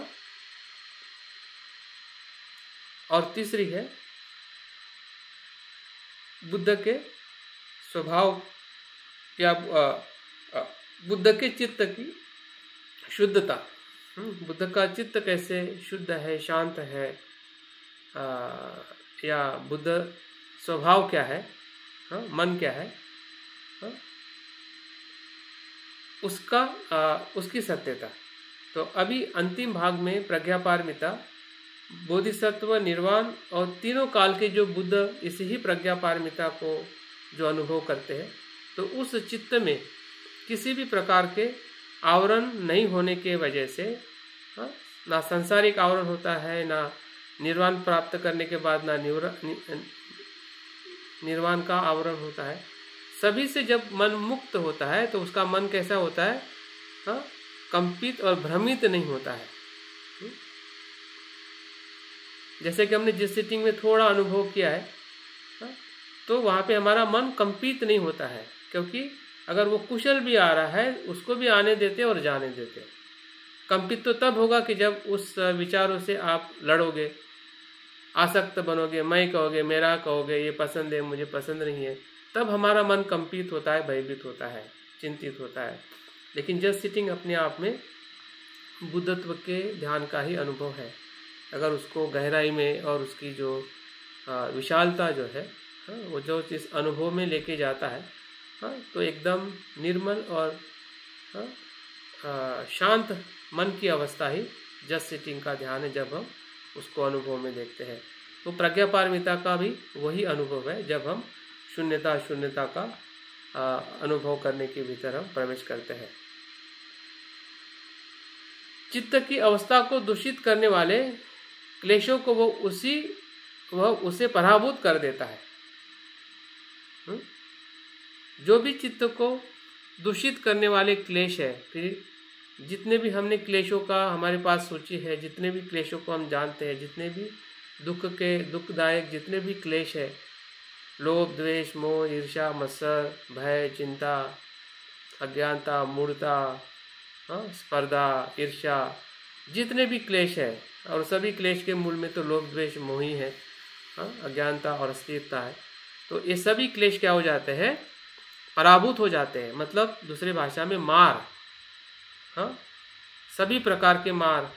और तीसरी है बुद्ध के स्वभाव या बुद्ध के चित्त की शुद्धता। बुद्ध का चित्त कैसे शुद्ध है, शांत है, या बुद्ध स्वभाव क्या है, मन क्या है, उसकी सत्यता। तो अभी अंतिम भाग में प्रज्ञा पारमिता बोधिसत्व, निर्वाण और तीनों काल के जो बुद्ध इसी ही प्रज्ञा पारमिता को जो अनुभव करते हैं, तो उस चित्त में किसी भी प्रकार के आवरण नहीं होने के वजह से ना सांसारिक आवरण होता है, ना निर्वाण प्राप्त करने के बाद ना निर्वाण का आवरण होता है। सभी से जब मन मुक्त होता है तो उसका मन कैसा होता है, कंपित और भ्रमित नहीं होता है। जैसे कि हमने जिस सिटिंग में थोड़ा अनुभव किया है, तो वहाँ पे हमारा मन कंपित नहीं होता है, क्योंकि अगर वो कुशल भी आ रहा है उसको भी आने देते और जाने देते। कंपित तो तब होगा कि जब उस विचारों से आप लड़ोगे, आसक्त बनोगे, मैं कहोगे, मेरा कहोगे, ये पसंद है, मुझे पसंद नहीं है, तब हमारा मन कंपित होता है, भयभीत होता है, चिंतित होता है। लेकिन जस्ट सिटिंग अपने आप में बुद्धत्व के ध्यान का ही अनुभव है। अगर उसको गहराई में और उसकी जो विशालता जो है, वो जो चीज़ अनुभव में लेके जाता है, तो एकदम निर्मल और शांत मन की अवस्था ही जस्ट सिटिंग का ध्यान है, जब हम उसको अनुभव में देखते हैं। तो प्रज्ञा पारमिता का भी वही अनुभव है, जब हम शून्यता का अनुभव करने के भीतर हम प्रवेश करते हैं। चित्त की अवस्था को दूषित करने वाले क्लेशों को वह उसे पराभूत कर देता है। जो भी चित्त को दूषित करने वाले क्लेश है, फिर जितने भी हमने क्लेशों का हमारे पास सूची है, जितने भी क्लेशों को हम जानते हैं, जितने भी दुखदायक जितने भी क्लेश है, लोभ, द्वेष, मोह, ईर्ष्या, मत्सर, भय, चिंता, अज्ञानता, मूढ़ता, स्पर्धा, ईर्ष्या, जितने भी क्लेश है, और सभी क्लेश के मूल में तो लोभ, द्वेष, मोह ही है, अज्ञानता और अस्थिरता है। तो ये सभी क्लेश क्या हो जाते हैं, पराभूत हो जाते हैं। मतलब दूसरे भाषा में मार, सभी प्रकार के मार,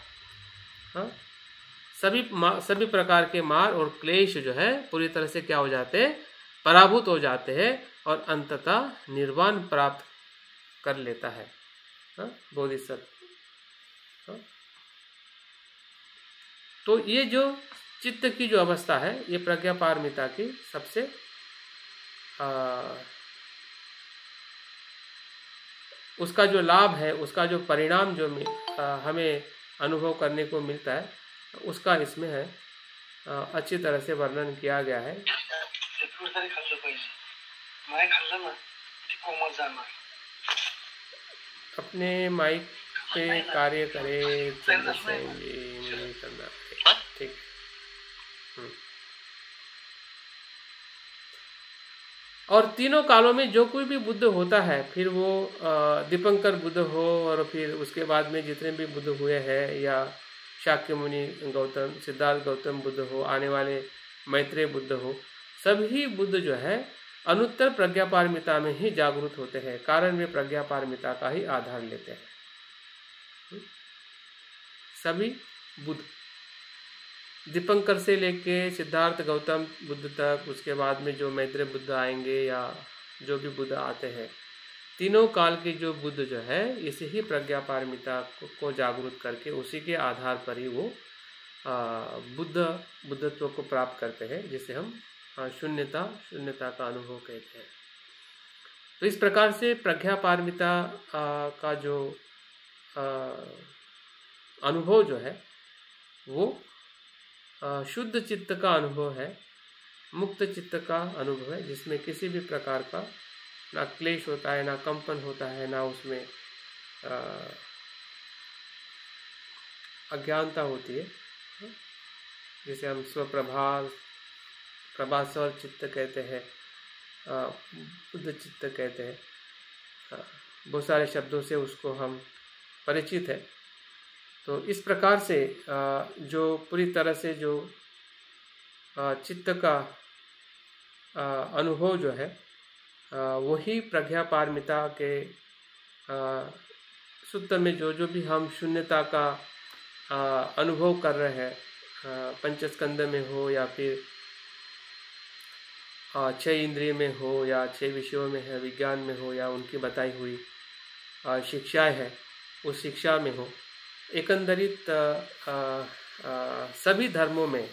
सभी प्रकार के मार और क्लेश जो है पूरी तरह से क्या हो जाते हैं, पराभूत हो जाते हैं और अंततः निर्वाण प्राप्त कर लेता है बोधिसत्व। तो ये जो चित्त की जो अवस्था है, ये प्रज्ञा पारमिता की सबसे उसका जो लाभ है, उसका जो परिणाम जो हमें अनुभव करने को मिलता है, उसका इसमें है अच्छी तरह से वर्णन किया गया है। अपने माइक पे कार्य करे चंद्रसेन जी, नहीं करना, ठीक। और तीनों कालों में जो कोई भी बुद्ध होता है, फिर वो दीपंकर बुद्ध हो और फिर उसके बाद में जितने भी बुद्ध हुए हैं, या शाक्य मुनि गौतम, सिद्धार्थ गौतम बुद्ध हो, आने वाले मैत्रेय बुद्ध हो, सभी बुद्ध जो है अनुत्तर प्रज्ञा पारमिता में ही जागरूक होते हैं, कारण वे प्रज्ञा पारमिता का ही आधार लेते हैं। सभी बुद्ध दीपंकर से लेके सिद्धार्थ गौतम बुद्ध तक, उसके बाद में जो मैत्रेय बुद्ध आएंगे या जो भी बुद्ध आते हैं, तीनों काल के जो बुद्ध जो है इसी ही प्रज्ञा पारमिता को जागरूक करके उसी के आधार पर ही वो बुद्धत्व को प्राप्त करते हैं, जिसे हम शून्यता का अनुभव कहते हैं। तो इस प्रकार से प्रज्ञा पारमिता का जो अनुभव जो है वो शुद्ध चित्त का अनुभव है, मुक्त चित्त का अनुभव है, जिसमें किसी भी प्रकार का ना क्लेश होता है, ना कंपन होता है, ना उसमें अज्ञानता होती है, जिसे हम प्रभास्वर चित्त कहते हैं, बुद्ध चित्त कहते हैं। बहुत सारे शब्दों से उसको हम परिचित है। तो इस प्रकार से जो पूरी तरह से जो चित्त का अनुभव जो है वही प्रज्ञा पारमिता के सूत्र में जो भी हम शून्यता का अनुभव कर रहे हैं, पंचस्कंद में हो या फिर 6 इंद्रिय में हो या 6 विषयों में है, विज्ञान में हो या उनकी बताई हुई शिक्षाएं है, उस शिक्षा में हो, एकंदरित सभी धर्मों में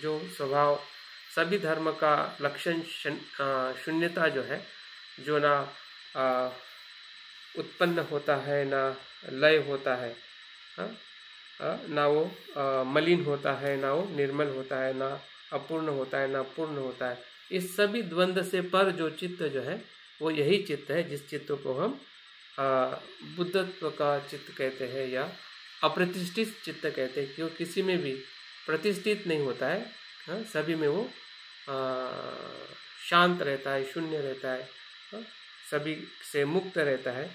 जो स्वभाव, सभी धर्म का लक्षण शून्यता जो है, जो ना उत्पन्न होता है, ना लय होता है, ना वो मलिन होता है, ना वो निर्मल होता है, ना अपूर्ण होता है, ना पूर्ण होता है। इस सभी द्वंद्व से पर जो चित्त जो है वो यही चित्त है, जिस चित्त को हम बुद्धत्व का चित्त कहते हैं या अप्रतिष्ठित चित्त कहते हैं, क्यों किसी में भी प्रतिष्ठित नहीं होता है, सभी में वो शांत रहता है, शून्य रहता है, सभी से मुक्त रहता है,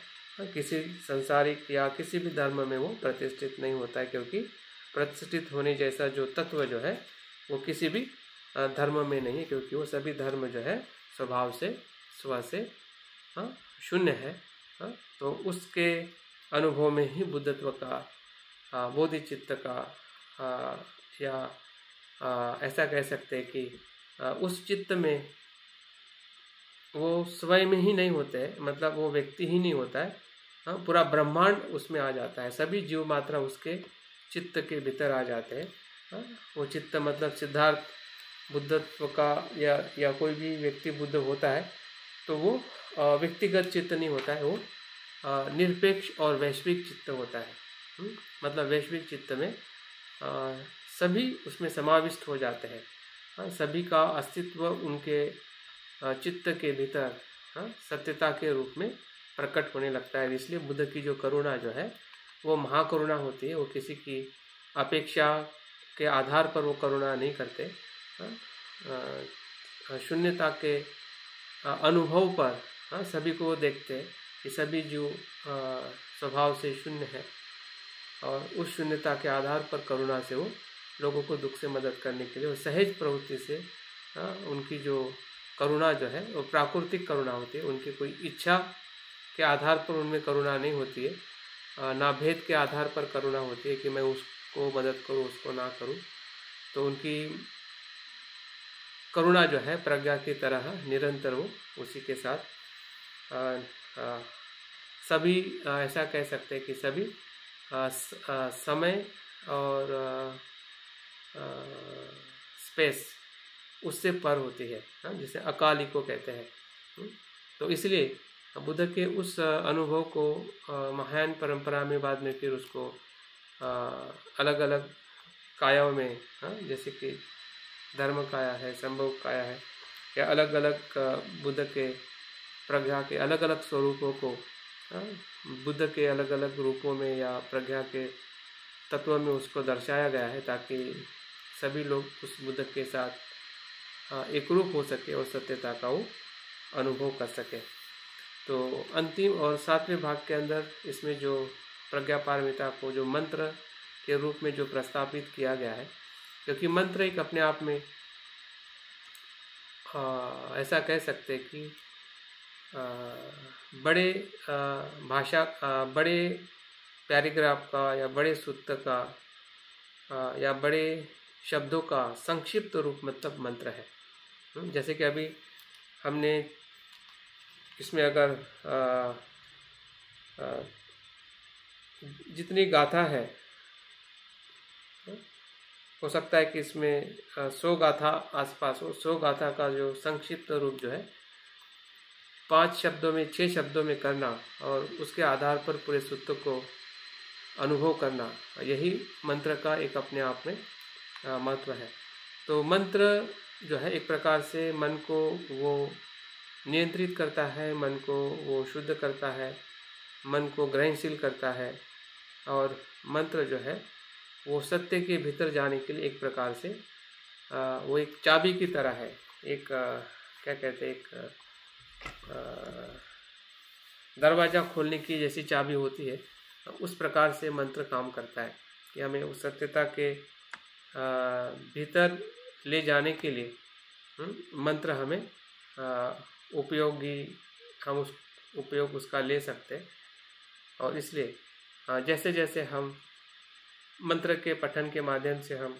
किसी संसारिक या किसी भी धर्म में वो प्रतिष्ठित नहीं होता है, क्योंकि प्रतिष्ठित होने जैसा जो तत्व जो है वो किसी भी धर्म में नहीं है, क्योंकि वो सभी धर्म जो है स्वभाव से स्व से शून्य है। तो उसके अनुभव में ही बुद्धत्व का बोधि चित्त का या ऐसा कह सकते हैं कि उस चित्त में वो स्वयं में ही नहीं होते हैं, मतलब वो व्यक्ति ही नहीं होता है, पूरा ब्रह्मांड उसमें आ जाता है, सभी जीव मात्रा उसके चित्त के भीतर आ जाते हैं। वो चित्त मतलब सिद्धार्थ बुद्धत्व का या कोई भी व्यक्ति बुद्ध होता है तो वो व्यक्तिगत चित्त नहीं होता है, वो निरपेक्ष और वैश्विक चित्त होता है। मतलब वैश्विक चित्त में सभी उसमें समाविष्ट हो जाते हैं, सभी का अस्तित्व उनके चित्त के भीतर सत्यता के रूप में प्रकट होने लगता है। इसलिए बुद्ध की जो करुणा जो है वो महाकरुणा होती है, वो किसी की अपेक्षा के आधार पर वो करुणा नहीं करते, शून्यता के अनुभव पर सभी को देखते हैं कि सभी जो स्वभाव से शून्य है, और उस शून्यता के आधार पर करुणा से वो लोगों को दुख से मदद करने के लिए वो सहज प्रवृत्ति से उनकी जो करुणा जो है वो प्राकृतिक करुणा होती है, उनकी कोई इच्छा के आधार पर उनमें करुणा नहीं होती है, ना भेद के आधार पर करुणा होती है कि मैं उसको मदद करूं उसको ना करूं, तो उनकी करुणा जो है प्रज्ञा की तरह निरंतर वो उसी के साथ सभी ऐसा कह सकते हैं कि सभी समय और स्पेस उससे पर होती है, जिसे अकाली को कहते हैं। तो इसलिए बुद्ध के उस अनुभव को महायान परंपरा में बाद में फिर उसको अलग अलग कायाओं में, जैसे कि धर्म काया है, संभव काया है, या अलग अलग बुद्ध के प्रज्ञा के अलग अलग स्वरूपों को बुद्ध के अलग अलग रूपों में या प्रज्ञा के तत्व में उसको दर्शाया गया है, ताकि सभी लोग उस बुद्ध के साथ एक रूप हो सके और सत्यता का वो अनुभव कर सके। तो अंतिम और 7वें भाग के अंदर इसमें जो प्रज्ञा पारमिता को जो मंत्र के रूप में जो प्रस्तावित किया गया है, क्योंकि मंत्र एक अपने आप में ऐसा कह सकते हैं कि बड़े भाषा बड़े पैराग्राफ का या बड़े सूत्र का या बड़े शब्दों का संक्षिप्त रूप मतलब मंत्र है। जैसे कि अभी हमने इसमें अगर जितनी गाथा है, हो सकता है कि इसमें 100 गाथा आसपास हो। 100 गाथा का जो संक्षिप्त रूप जो है 5 शब्दों में 6 शब्दों में करना और उसके आधार पर पूरे सूत्र को अनुभव करना, यही मंत्र का एक अपने आप में महत्व है। तो मंत्र जो है एक प्रकार से मन को वो नियंत्रित करता है, मन को वो शुद्ध करता है, मन को ग्रहणशील करता है, और मंत्र जो है वो सत्य के भीतर जाने के लिए एक प्रकार से वो एक चाबी की तरह है, एक क्या कहते हैं, एक दरवाज़ा खोलने की जैसी चाबी होती है। उस प्रकार से मंत्र काम करता है कि हमें उस सत्यता के भीतर ले जाने के लिए मंत्र हमें उपयोगी, हम उस उपयोग उसका ले सकते हैं। और इसलिए जैसे जैसे हम मंत्र के पठन के माध्यम से हम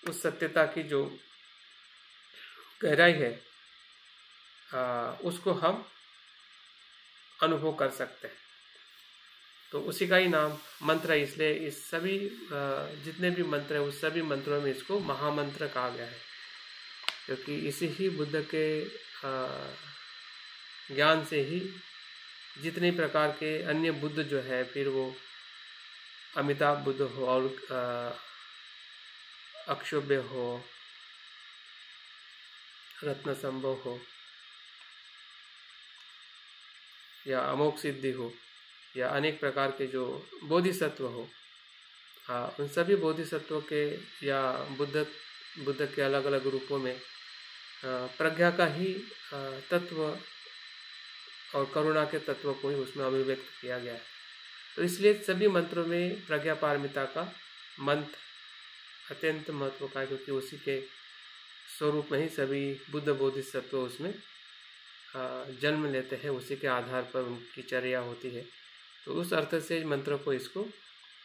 उस सत्यता की जो गहराई है उसको हम अनुभव कर सकते हैं। तो उसी का ही नाम मंत्र है। इसलिए इस सभी जितने भी मंत्र हैं उस सभी मंत्रों में इसको महामंत्र कहा गया है, क्योंकि इसी ही बुद्ध के ज्ञान से ही जितने प्रकार के अन्य बुद्ध जो है, फिर वो अमिताभ बुद्ध हो और अक्षोभ्य हो, रत्न संभव हो, या अमोघ सिद्धि हो, या अनेक प्रकार के जो बोधिसत्व हो, उन सभी बोधिसत्वों के या बुद्ध के अलग अलग रूपों में प्रज्ञा का ही तत्व और करुणा के तत्व को ही उसमें अभिव्यक्त किया गया है। तो इसलिए सभी मंत्रों में प्रज्ञा पारमिता का मंत्र अत्यंत महत्व का है, क्योंकि उसी के स्वरूप में ही सभी बुद्ध बोधिसत्व उसमें जन्म लेते हैं, उसी के आधार पर उनकी चर्या होती है। तो उस अर्थ से मंत्र को इसको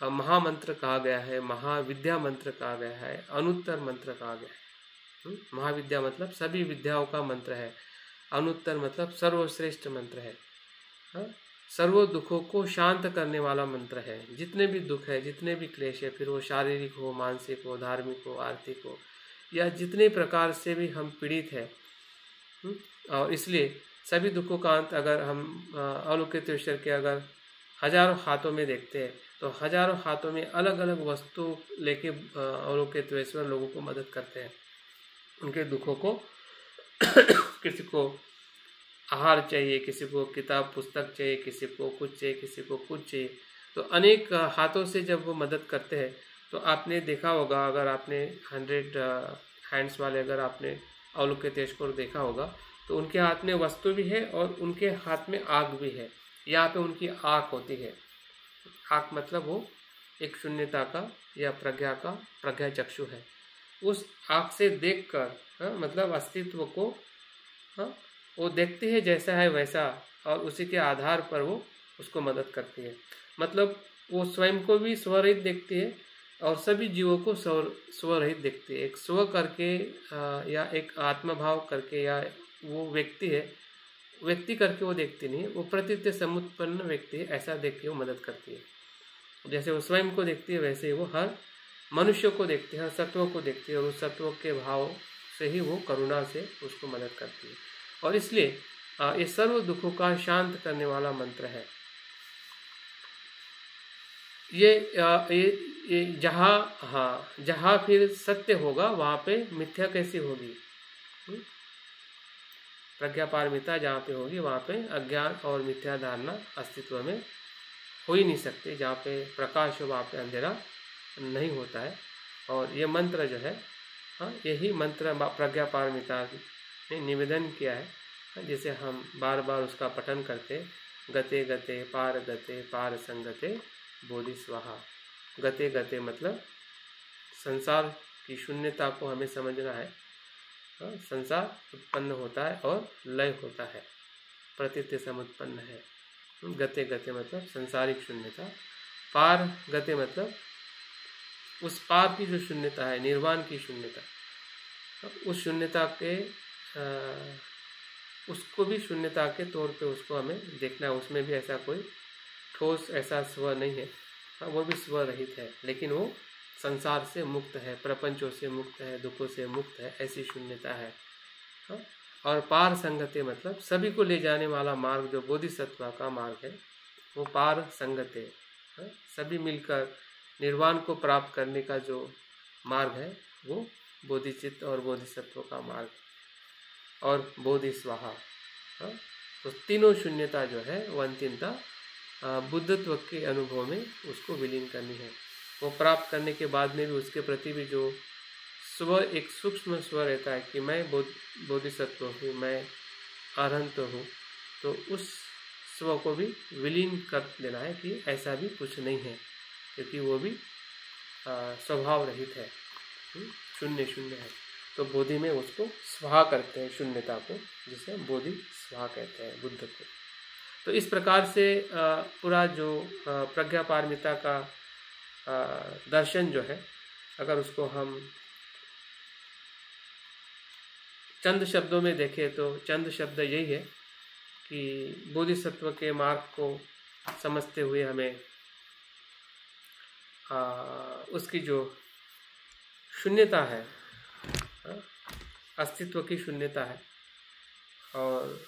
महामंत्र कहा गया है, महाविद्या मंत्र कहा गया है, अनुत्तर मंत्र कहा गया है। महाविद्या मतलब सभी विद्याओं का मंत्र है, अनुत्तर मतलब सर्वश्रेष्ठ मंत्र है, सर्व दुखों को शांत करने वाला मंत्र है। जितने भी दुख है, जितने भी क्लेश है, फिर वो शारीरिक हो, मानसिक हो, धार्मिक हो, आर्थिक हो, या जितने प्रकार से भी हम पीड़ित हैं, और इसलिए सभी दुखों का अंत अगर हम अवलोकितेश्वर के अगर हजारों हाथों में देखते हैं, तो हजारों हाथों में अलग अलग वस्तु लेके अवलोकितेश्वर लोगों को मदद करते हैं, उनके दुखों को किसी को आहार चाहिए, किसी को किताब पुस्तक चाहिए, किसी को कुछ चाहिए, किसी को कुछ चाहिए। तो अनेक हाथों से जब वो मदद करते हैं, तो आपने देखा होगा, अगर आपने 100 हैंड्स वाले अगर आपने अवलोकितेश्वर देखा होगा, तो उनके हाथ में वस्तु भी है और उनके हाथ में आग भी है। यहाँ पे उनकी आँख होती है। आँख मतलब वो एक शून्यता का या प्रज्ञा का प्रज्ञा चक्षु है। उस आँख से देखकर मतलब अस्तित्व को वो देखती है जैसा है वैसा, और उसी के आधार पर वो उसको मदद करती है। मतलब वो स्वयं को भी स्वरहित देखती है, और सभी जीवों को स्वरहित देखती है। एक स्व करके या एक आत्मभाव करके या वो व्यक्ति है, व्यक्ति करके वो देखती नहीं है, वो प्रतीत समुत्पन्न व्यक्ति है ऐसा देख के वो मदद करती है। जैसे वो स्वयं को देखती है वैसे ही वो हर मनुष्य को देखती है, हर सत्वों को देखती है, और उस सत्व के भाव से ही वो करुणा से उसको मदद करती है। और इसलिए ये सर्व दुखों का शांत करने वाला मंत्र है। ये जहाँ फिर सत्य होगा वहाँ पे मिथ्या कैसी होगी? प्रज्ञापारमिता जहाँ पे होगी वहाँ पे अज्ञान और मिथ्या धारणा अस्तित्व में हो ही नहीं सकते। जहाँ पे प्रकाश हो वहाँ पे अंधेरा नहीं होता है। और ये मंत्र जो है, यही मंत्र प्रज्ञापारमिता ने निवेदन किया है, जिसे हम बार बार उसका पठन करते। गते गते पार संगते बोधि स्वाहा। गते गते मतलब संसार की शून्यता को हमें समझना है। संसार उत्पन्न होता है और लय होता है, प्रतीत समुत्पन्न है। गते गते मतलब संसारिक शून्यता, पार गते मतलब उस पार की जो शून्यता है, निर्वाण की शून्यता, उस शून्यता के उसको भी शून्यता के तौर पे उसको हमें देखना है। उसमें भी ऐसा कोई ठोस ऐसा स्व नहीं है, वो भी स्व रहित है, लेकिन वो संसार से मुक्त है, प्रपंचों से मुक्त है, दुखों से मुक्त है, ऐसी शून्यता है। और पार संगते मतलब सभी को ले जाने वाला मार्ग जो बोधिसत्व का मार्ग है, वो पार संगते, सभी मिलकर निर्वाण को प्राप्त करने का जो मार्ग है वो बोधिचित्त और बोधिसत्व का मार्ग। और बोधि स्वाहा, तो तीनों शून्यता जो है वो अंतिमता बुद्धत्व के अनुभव में उसको विलीन करनी है। वो प्राप्त करने के बाद में भी उसके प्रति भी जो स्व, एक सूक्ष्म स्व रहता है कि मैं बोधिसत्व हूँ, मैं अरहंत हूँ, तो उस स्व को भी विलीन कर देना है कि ऐसा भी कुछ नहीं है, क्योंकि वो भी स्वभाव रहित है, शून्य शून्य है। तो बोधि में उसको स्वाहा करते हैं, शून्यता को, जिसे बोधि स्वाहा कहते हैं, बुद्ध को। तो इस प्रकार से पूरा जो प्रज्ञापारमिता का दर्शन जो है, अगर उसको हम चंद शब्दों में देखें तो चंद शब्द यही है कि बोधिसत्व के मार्ग को समझते हुए हमें उसकी जो शून्यता है, अस्तित्व की शून्यता है, और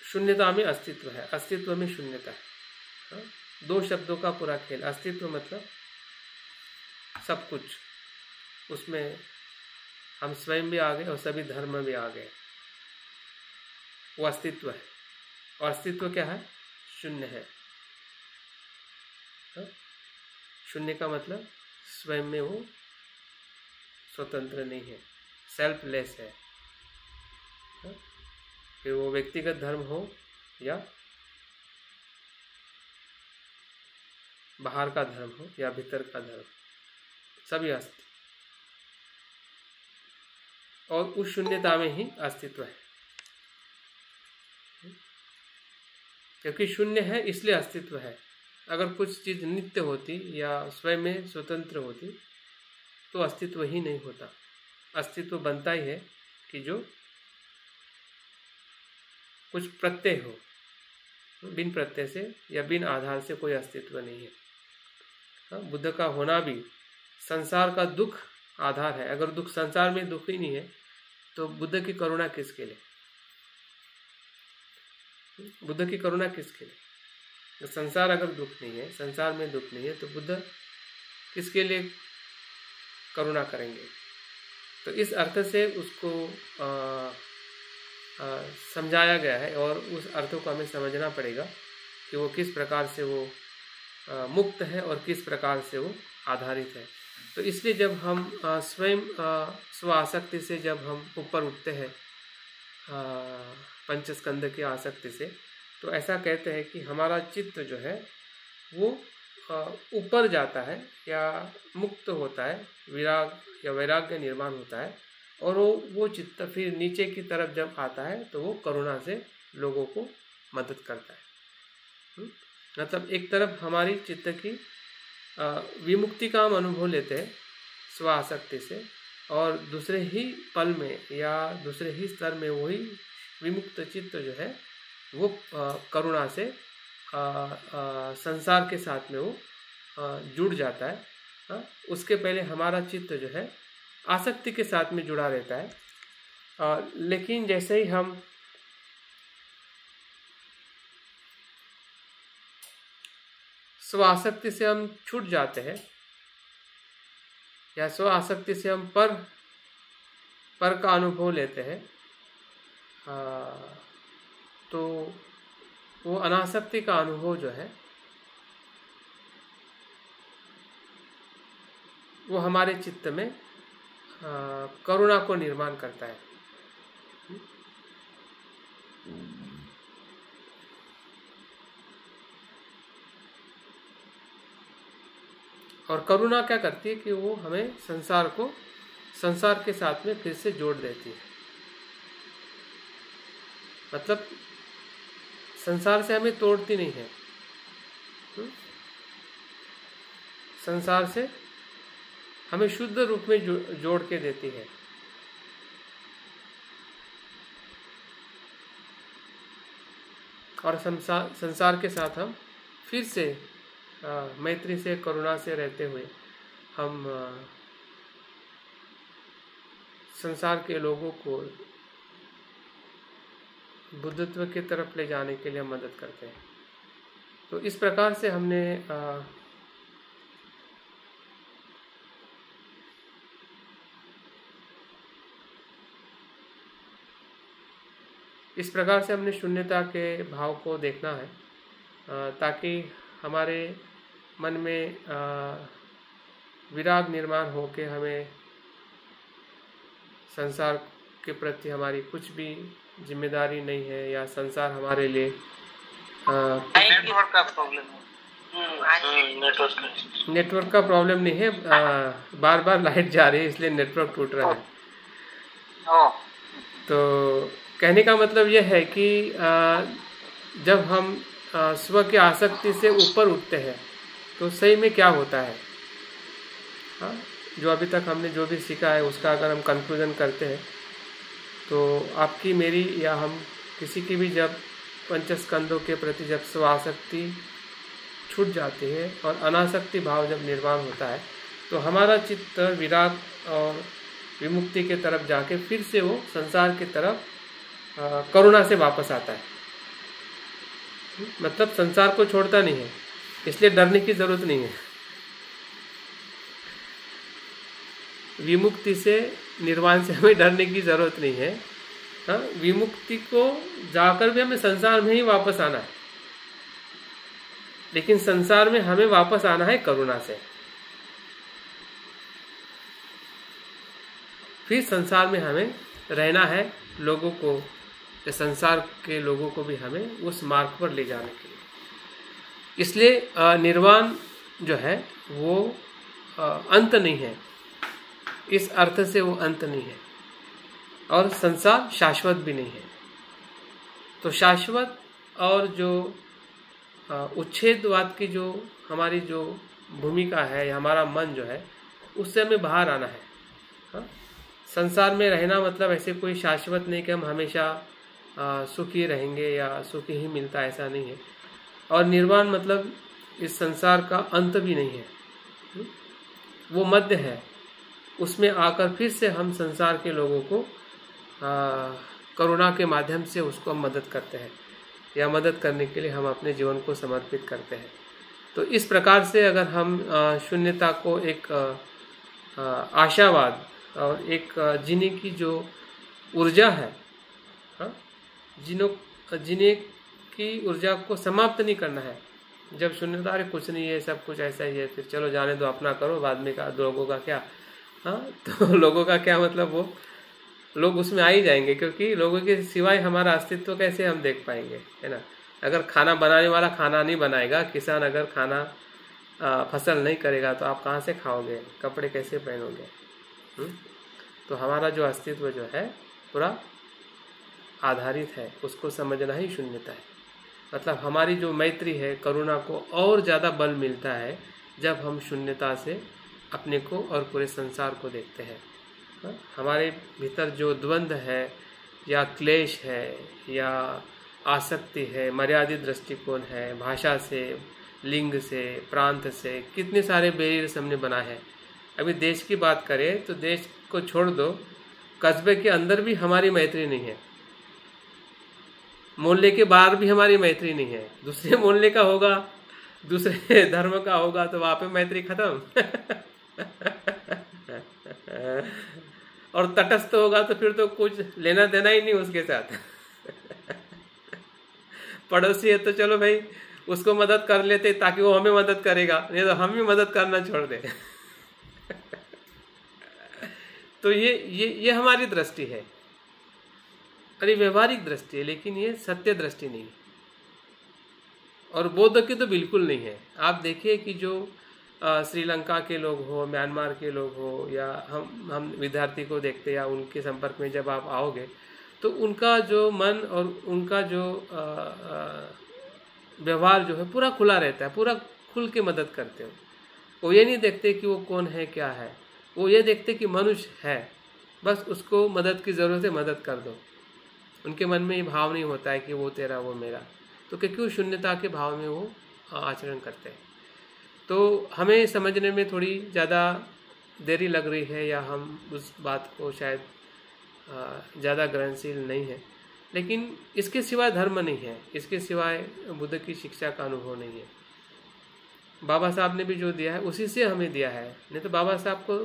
शून्यता में अस्तित्व है, अस्तित्व में शून्यता है। दो शब्दों का पूरा खेल। अस्तित्व मतलब सब कुछ, उसमें हम स्वयं भी आ गए और सभी धर्म भी आ गए, वो अस्तित्व है। और अस्तित्व क्या है? शून्य है। शून्य का मतलब स्वयं में वो स्वतंत्र नहीं है, सेल्फलेस है। फिर वो व्यक्तिगत धर्म हो या बाहर का धर्म हो या भीतर का धर्म, सभी अस्तित्व, और उस शून्यता में ही अस्तित्व है। क्योंकि शून्य है इसलिए अस्तित्व है। अगर कुछ चीज नित्य होती या स्वयं में स्वतंत्र होती तो अस्तित्व ही नहीं होता। अस्तित्व बनता ही है कि जो कुछ प्रत्यय हो, बिन प्रत्यय से या बिन आधार से कोई अस्तित्व नहीं है। बुद्ध का होना भी संसार का दुख आधार है। अगर दुख, संसार में दुख ही नहीं है तो बुद्ध की करुणा किसके लिए? बुद्ध की करुणा किसके लिए? तो संसार अगर दुख नहीं है, संसार में दुख नहीं है, तो बुद्ध किसके लिए करुणा करेंगे? तो इस अर्थ से उसको समझाया गया है, और उस अर्थों को हमें समझना पड़ेगा कि वो किस प्रकार से वो मुक्त है और किस प्रकार से वो आधारित है। तो इसलिए जब हम स्वयं स्व आसक्ति से जब हम ऊपर उठते हैं, पंचस्कंद की आसक्ति से, तो ऐसा कहते हैं कि हमारा चित्त जो है वो ऊपर जाता है या मुक्त होता है, विराग या वैराग्य निर्माण होता है, और वो चित्त फिर नीचे की तरफ जब आता है तो वो करुणा से लोगों को मदद करता है। मतलब एक तरफ हमारी चित्त की विमुक्ति का हम अनुभव लेते हैं स्व आसक्ति से, और दूसरे ही पल में या दूसरे ही स्तर में वही विमुक्त चित्त जो है वो करुणा से संसार के साथ में वो जुड़ जाता है। उसके पहले हमारा चित्त जो है आसक्ति के साथ में जुड़ा रहता है। लेकिन जैसे ही हम स्व आसक्ति से हम छूट जाते हैं या स्व आसक्ति से हम पर का अनुभव लेते हैं, तो वो अनासक्ति का अनुभव जो है वो हमारे चित्त में करुणा को निर्माण करता है। और करुणा क्या करती है कि वो हमें संसार के साथ में फिर से जोड़ देती है। मतलब संसार से हमें तोड़ती नहीं है, संसार से हमें शुद्ध रूप में जोड़ के देती है। और संसार के साथ हम फिर से मैत्री से करुणा से रहते हुए हम संसार के लोगों को बुद्धत्व की तरफ ले जाने के लिए मदद करते हैं। तो इस प्रकार से हमने शून्यता के भाव को देखना है, ताकि हमारे मन में विराग निर्माण हो के हमें संसार के प्रति हमारी कुछ भी जिम्मेदारी नहीं है, या संसार हमारे लिए नेटवर्क का प्रॉब्लम है। नेटवर्क का प्रॉब्लम नहीं है, बार बार लाइट जा रही है इसलिए नेटवर्क टूट रहा है। तो कहने का मतलब यह है कि जब हम स्व की आसक्ति से ऊपर उठते हैं तो सही में क्या होता है, जो अभी तक हमने जो भी सीखा है उसका अगर हम कंक्लूजन करते हैं तो आपकी मेरी या हम किसी की भी जब पंचस्कंदों के प्रति जब स्व आसक्ति छूट जाती है और अनासक्ति भाव जब निर्माण होता है तो हमारा चित्त विराग और विमुक्ति के तरफ जाके फिर से वो संसार की तरफ करुणा से वापस आता है। मतलब संसार को छोड़ता नहीं है, इसलिए डरने की जरूरत नहीं है। विमुक्ति से निर्वाण से हमें डरने की जरूरत नहीं है। विमुक्ति को जाकर भी हमें संसार में ही वापस आना है, लेकिन संसार में हमें वापस आना है करुणा से। फिर संसार में हमें रहना है, लोगों को, संसार के लोगों को भी हमें उस मार्ग पर ले जाने के लिए। इसलिए निर्वाण जो है वो अंत नहीं है, इस अर्थ से वो अंत नहीं है, और संसार शाश्वत भी नहीं है। तो शाश्वत और जो उच्छेदवाद की जो हमारी जो भूमिका है, हमारा मन जो है, उससे हमें बाहर आना है। संसार में रहना मतलब ऐसे कोई शाश्वत नहीं कि हम हमेशा सुखी रहेंगे या सुखी ही मिलता, ऐसा नहीं है। और निर्वाण मतलब इस संसार का अंत भी नहीं है, वो मध्य है। उसमें आकर फिर से हम संसार के लोगों को करुणा के माध्यम से उसको हम मदद करते हैं, या मदद करने के लिए हम अपने जीवन को समर्पित करते हैं। तो इस प्रकार से अगर हम शून्यता को एक आशावाद और एक जीने की जो ऊर्जा है, जीने की ऊर्जा को समाप्त नहीं करना है। जब शून्यता अरे कुछ नहीं है, सब कुछ ऐसा ही है, फिर चलो जाने दो, अपना करो, बाद में का लोगों का क्या। तो लोगों का क्या मतलब, वो लोग उसमें आ ही जाएंगे, क्योंकि लोगों के सिवाय हमारा अस्तित्व कैसे हम देख पाएंगे, है ना। अगर खाना बनाने वाला खाना नहीं बनाएगा, किसान अगर खाना फसल नहीं करेगा तो आप कहाँ से खाओगे, कपड़े कैसे पहनोगे। तो हमारा जो अस्तित्व जो है पूरा आधारित है, उसको समझना ही शून्यता है। मतलब हमारी जो मैत्री है, करुणा को और ज़्यादा बल मिलता है जब हम शून्यता से अपने को और पूरे संसार को देखते हैं। हमारे भीतर जो द्वंद्व है या क्लेश है या आसक्ति है, मर्यादित दृष्टिकोण है, भाषा से, लिंग से, प्रांत से, कितने सारे बैरियर्स हमने बनाए हैं। अभी देश की बात करें तो देश को छोड़ दो, कस्बे के अंदर भी हमारी मैत्री नहीं है, मोहल्ले के बाहर भी हमारी मैत्री नहीं है। दूसरे मोहल्ले का होगा, दूसरे धर्म का होगा तो वहाँ पे मैत्री खत्म और तटस्थ होगा तो फिर तो कुछ लेना देना ही नहीं उसके साथ पड़ोसी है तो चलो भाई उसको मदद कर लेते ताकि वो हमें मदद करेगा, नहीं तो हम भी मदद करना छोड़ दें तो ये हमारी दृष्टि है, अरे व्यवहारिक दृष्टि है, लेकिन ये सत्य दृष्टि नहीं है। और बौद्ध की तो बिल्कुल नहीं है। आप देखिए कि जो श्रीलंका के लोग हो, म्यांमार के लोग हो, या हम विद्यार्थी को देखते या उनके संपर्क में जब आप आओगे तो उनका जो मन और उनका जो व्यवहार जो है पूरा खुला रहता है, पूरा खुल के मदद करते हो। वो ये नहीं देखते कि वो कौन है क्या है, वो ये देखते कि मनुष्य है, बस उसको मदद की ज़रूरत है, मदद कर दो। उनके मन में ये भाव नहीं होता है कि वो तेरा वो मेरा, तो क्योंकि शून्यता के भाव में वो आचरण करते हैं। तो हमें समझने में थोड़ी ज़्यादा देरी लग रही है या हम उस बात को शायद ज़्यादा ग्रहणशील नहीं है, लेकिन इसके सिवाय धर्म नहीं है, इसके सिवाय बुद्ध की शिक्षा का अनुभव नहीं है। बाबा साहब ने भी जो दिया है उसी से हमें दिया है, नहीं तो बाबा साहब को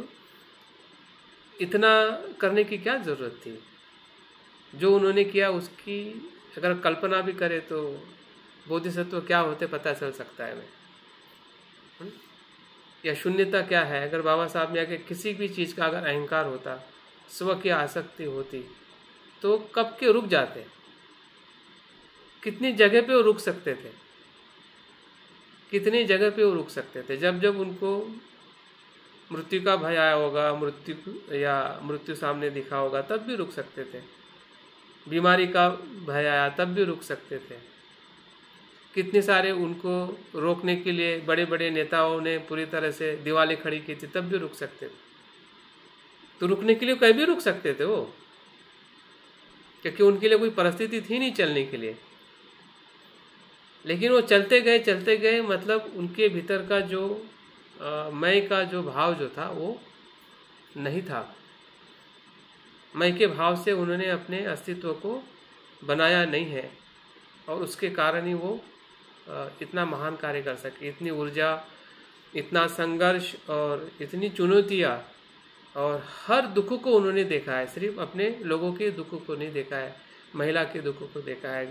इतना करने की क्या ज़रूरत थी। जो उन्होंने किया उसकी अगर कल्पना भी करे तो बोधिसत्व क्या होते पता चल सकता है हमें, या शून्यता क्या है। अगर बाबा साहब में आके किसी भी चीज़ का अगर अहंकार होता, स्व की आसक्ति होती, तो कब के रुक जाते, कितनी जगह पे वो रुक सकते थे, कितनी जगह पे वो रुक सकते थे। जब जब उनको मृत्यु का भय आया होगा, मृत्यु सामने दिखा होगा, तब भी रुक सकते थे। बीमारी का भय आया तब भी रुक सकते थे। कितने सारे उनको रोकने के लिए बड़े बड़े नेताओं ने पूरी तरह से दीवारें खड़ी की थी, तब भी रुक सकते थे। तो रुकने के लिए कहीं भी रुक सकते थे वो, क्योंकि उनके लिए कोई परिस्थिति थी नहीं चलने के लिए। लेकिन वो चलते गए, मतलब उनके भीतर का जो मैं का जो भाव जो था वो नहीं था। मैं के भाव से उन्होंने अपने अस्तित्व को बनाया नहीं है, और उसके कारण ही वो इतना महान कार्य कर सके। इतनी ऊर्जा, इतना संघर्ष और इतनी चुनौतियाँ, और हर दुख को उन्होंने देखा है। सिर्फ अपने लोगों के दुख को नहीं देखा है, महिला के दुख को देखा है,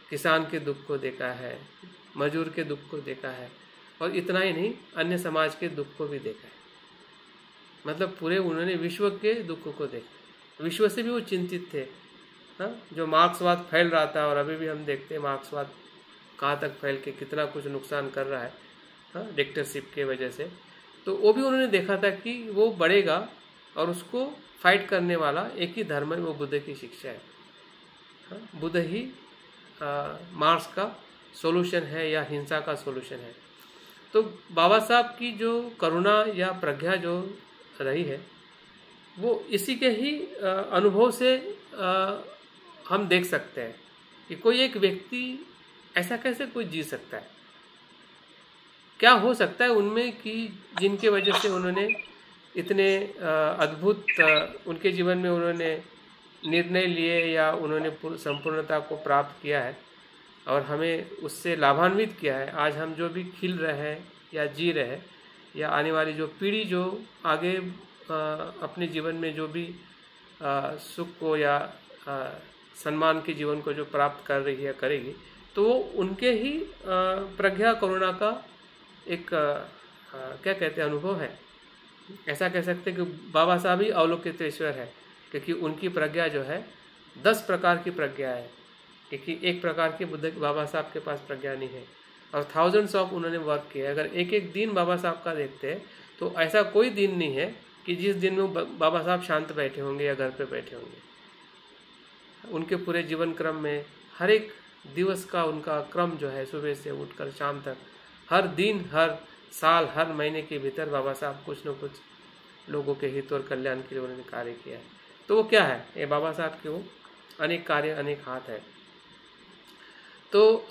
किसान के दुख को देखा है, मजदूर के दुख को देखा है, और इतना ही नहीं अन्य समाज के दुख को भी देखा है। मतलब पूरे उन्होंने विश्व के दुख को देखा, विश्व से भी वो चिंतित थे। हाँ, जो मार्क्सवाद फैल रहा था, और अभी भी हम देखते हैं मार्क्सवाद कहाँ तक फैल के कितना कुछ नुकसान कर रहा है, हाँ, डिक्टेटरशिप के वजह से। तो वो भी उन्होंने देखा था कि वो बढ़ेगा, और उसको फाइट करने वाला एक ही धर्म है, वो बुद्ध की शिक्षा है। हाँ, बुद्ध ही मार्क्स का सॉल्यूशन है या हिंसा का सॉल्यूशन है। तो बाबा साहब की जो करुणा या प्रज्ञा जो रही है, वो इसी के ही अनुभव से हम देख सकते हैं कि कोई एक व्यक्ति ऐसा कैसे कोई जी सकता है, क्या हो सकता है उनमें कि जिनके वजह से उन्होंने इतने अद्भुत उनके जीवन में उन्होंने निर्णय लिए या उन्होंने संपूर्णता को प्राप्त किया है और हमें उससे लाभान्वित किया है। आज हम जो भी खिल रहे हैं या जी रहे हैं, या आने वाली जो पीढ़ी जो आगे अपने जीवन में जो भी सुख को या सम्मान के जीवन को जो प्राप्त कर रही है करेगी, तो वो उनके ही प्रज्ञा करुणा का एक क्या कहते हैं अनुभव है। ऐसा कह सकते हैं कि बाबा साहब ही अवलोकितेश्वर है, क्योंकि उनकी प्रज्ञा जो है 10 प्रकार की प्रज्ञा है, क्योंकि एक प्रकार की बुद्ध बाबा साहब के पास प्रज्ञा नहीं है, और थाउजेंड्स ऑफ उन्होंने वर्क किया है। अगर एक एक दिन बाबा साहब का देखते हैं तो ऐसा कोई दिन नहीं है कि जिस दिन में बाबा साहब शांत बैठे होंगे या घर पे बैठे होंगे। उनके पूरे जीवन क्रम में हर एक दिवस का उनका क्रम जो है सुबह से उठकर शाम तक, हर दिन, हर साल, हर महीने के भीतर बाबा साहब कुछ न कुछ लोगों के हित और कल्याण के लिए उन्होंने कार्य किया है। तो वो क्या है, ये बाबा साहब के वो अनेक कार्य, अनेक हाथ है। तो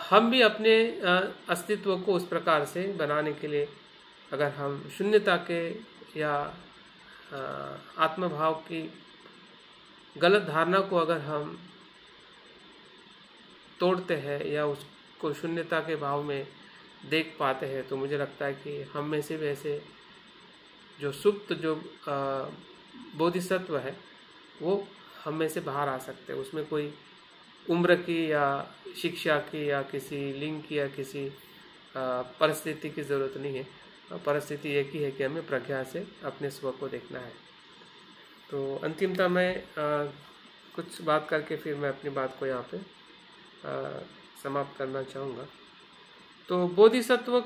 हम भी अपने अस्तित्व को उस प्रकार से बनाने के लिए, अगर हम शून्यता के या आत्मभाव की गलत धारणा को अगर हम तोड़ते हैं या उसको शून्यता के भाव में देख पाते हैं, तो मुझे लगता है कि हम में से वैसे जो सुप्त जो बोधिसत्व है वो हम में से बाहर आ सकते हैं। उसमें कोई उम्र की या शिक्षा की या किसी लिंग की या किसी परिस्थिति की ज़रूरत नहीं है। परिस्थिति एक ही है कि हमें प्रज्ञा से अपने स्व को देखना है। तो अंतिमता में कुछ बात करके फिर मैं अपनी बात को यहाँ पे समाप्त करना चाहूँगा। तो बोधिसत्व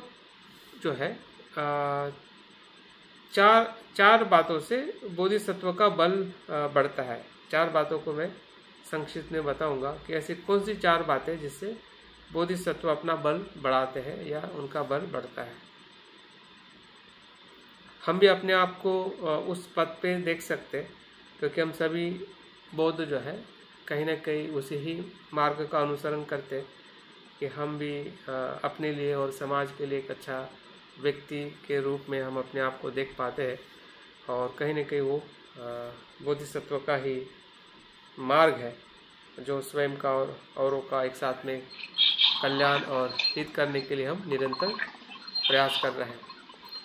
जो है चार बातों से बोधिसत्व का बल बढ़ता है। 4 बातों को मैं संक्षिप्त में बताऊंगा कि ऐसी कौन सी 4 बातें जिससे बोधिसत्व अपना बल बढ़ाते हैं या उनका बल बढ़ता है। हम भी अपने आप को उस पद पे देख सकते हैं, क्योंकि हम सभी बौद्ध जो है कहीं ना कहीं उसी ही मार्ग का अनुसरण करते हैं कि हम भी अपने लिए और समाज के लिए एक अच्छा व्यक्ति के रूप में हम अपने आप को देख पाते हैं। और कहीं ना कहीं वो बोधिसत्व का ही मार्ग है जो स्वयं का और औरों का एक साथ में कल्याण और हित करने के लिए हम निरंतर प्रयास कर रहे हैं।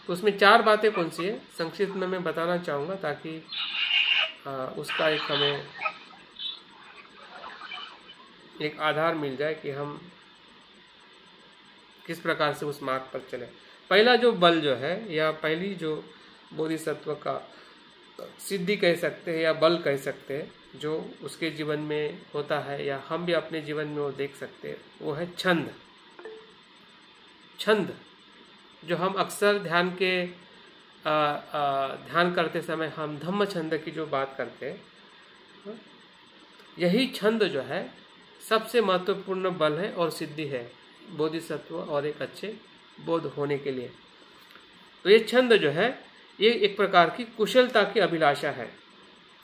तो उसमें 4 बातें कौन सी है संक्षिप्त में मैं बताना चाहूँगा, ताकि उसका एक हमें एक आधार मिल जाए कि हम किस प्रकार से उस मार्ग पर चले। पहला जो बल जो है या पहली जो बोधिसत्व का सिद्धि कह सकते हैं या बल कह सकते हैं, जो उसके जीवन में होता है या हम भी अपने जीवन में वो देख सकते हैं, वो है छंद। छंद जो हम अक्सर ध्यान करते समय हम धम्म छंद की जो बात करते हैं, यही छंद जो है सबसे महत्वपूर्ण बल है और सिद्धि है बोधिसत्व और एक अच्छे बोध होने के लिए। तो ये छंद जो है ये एक प्रकार की कुशलता की अभिलाषा है।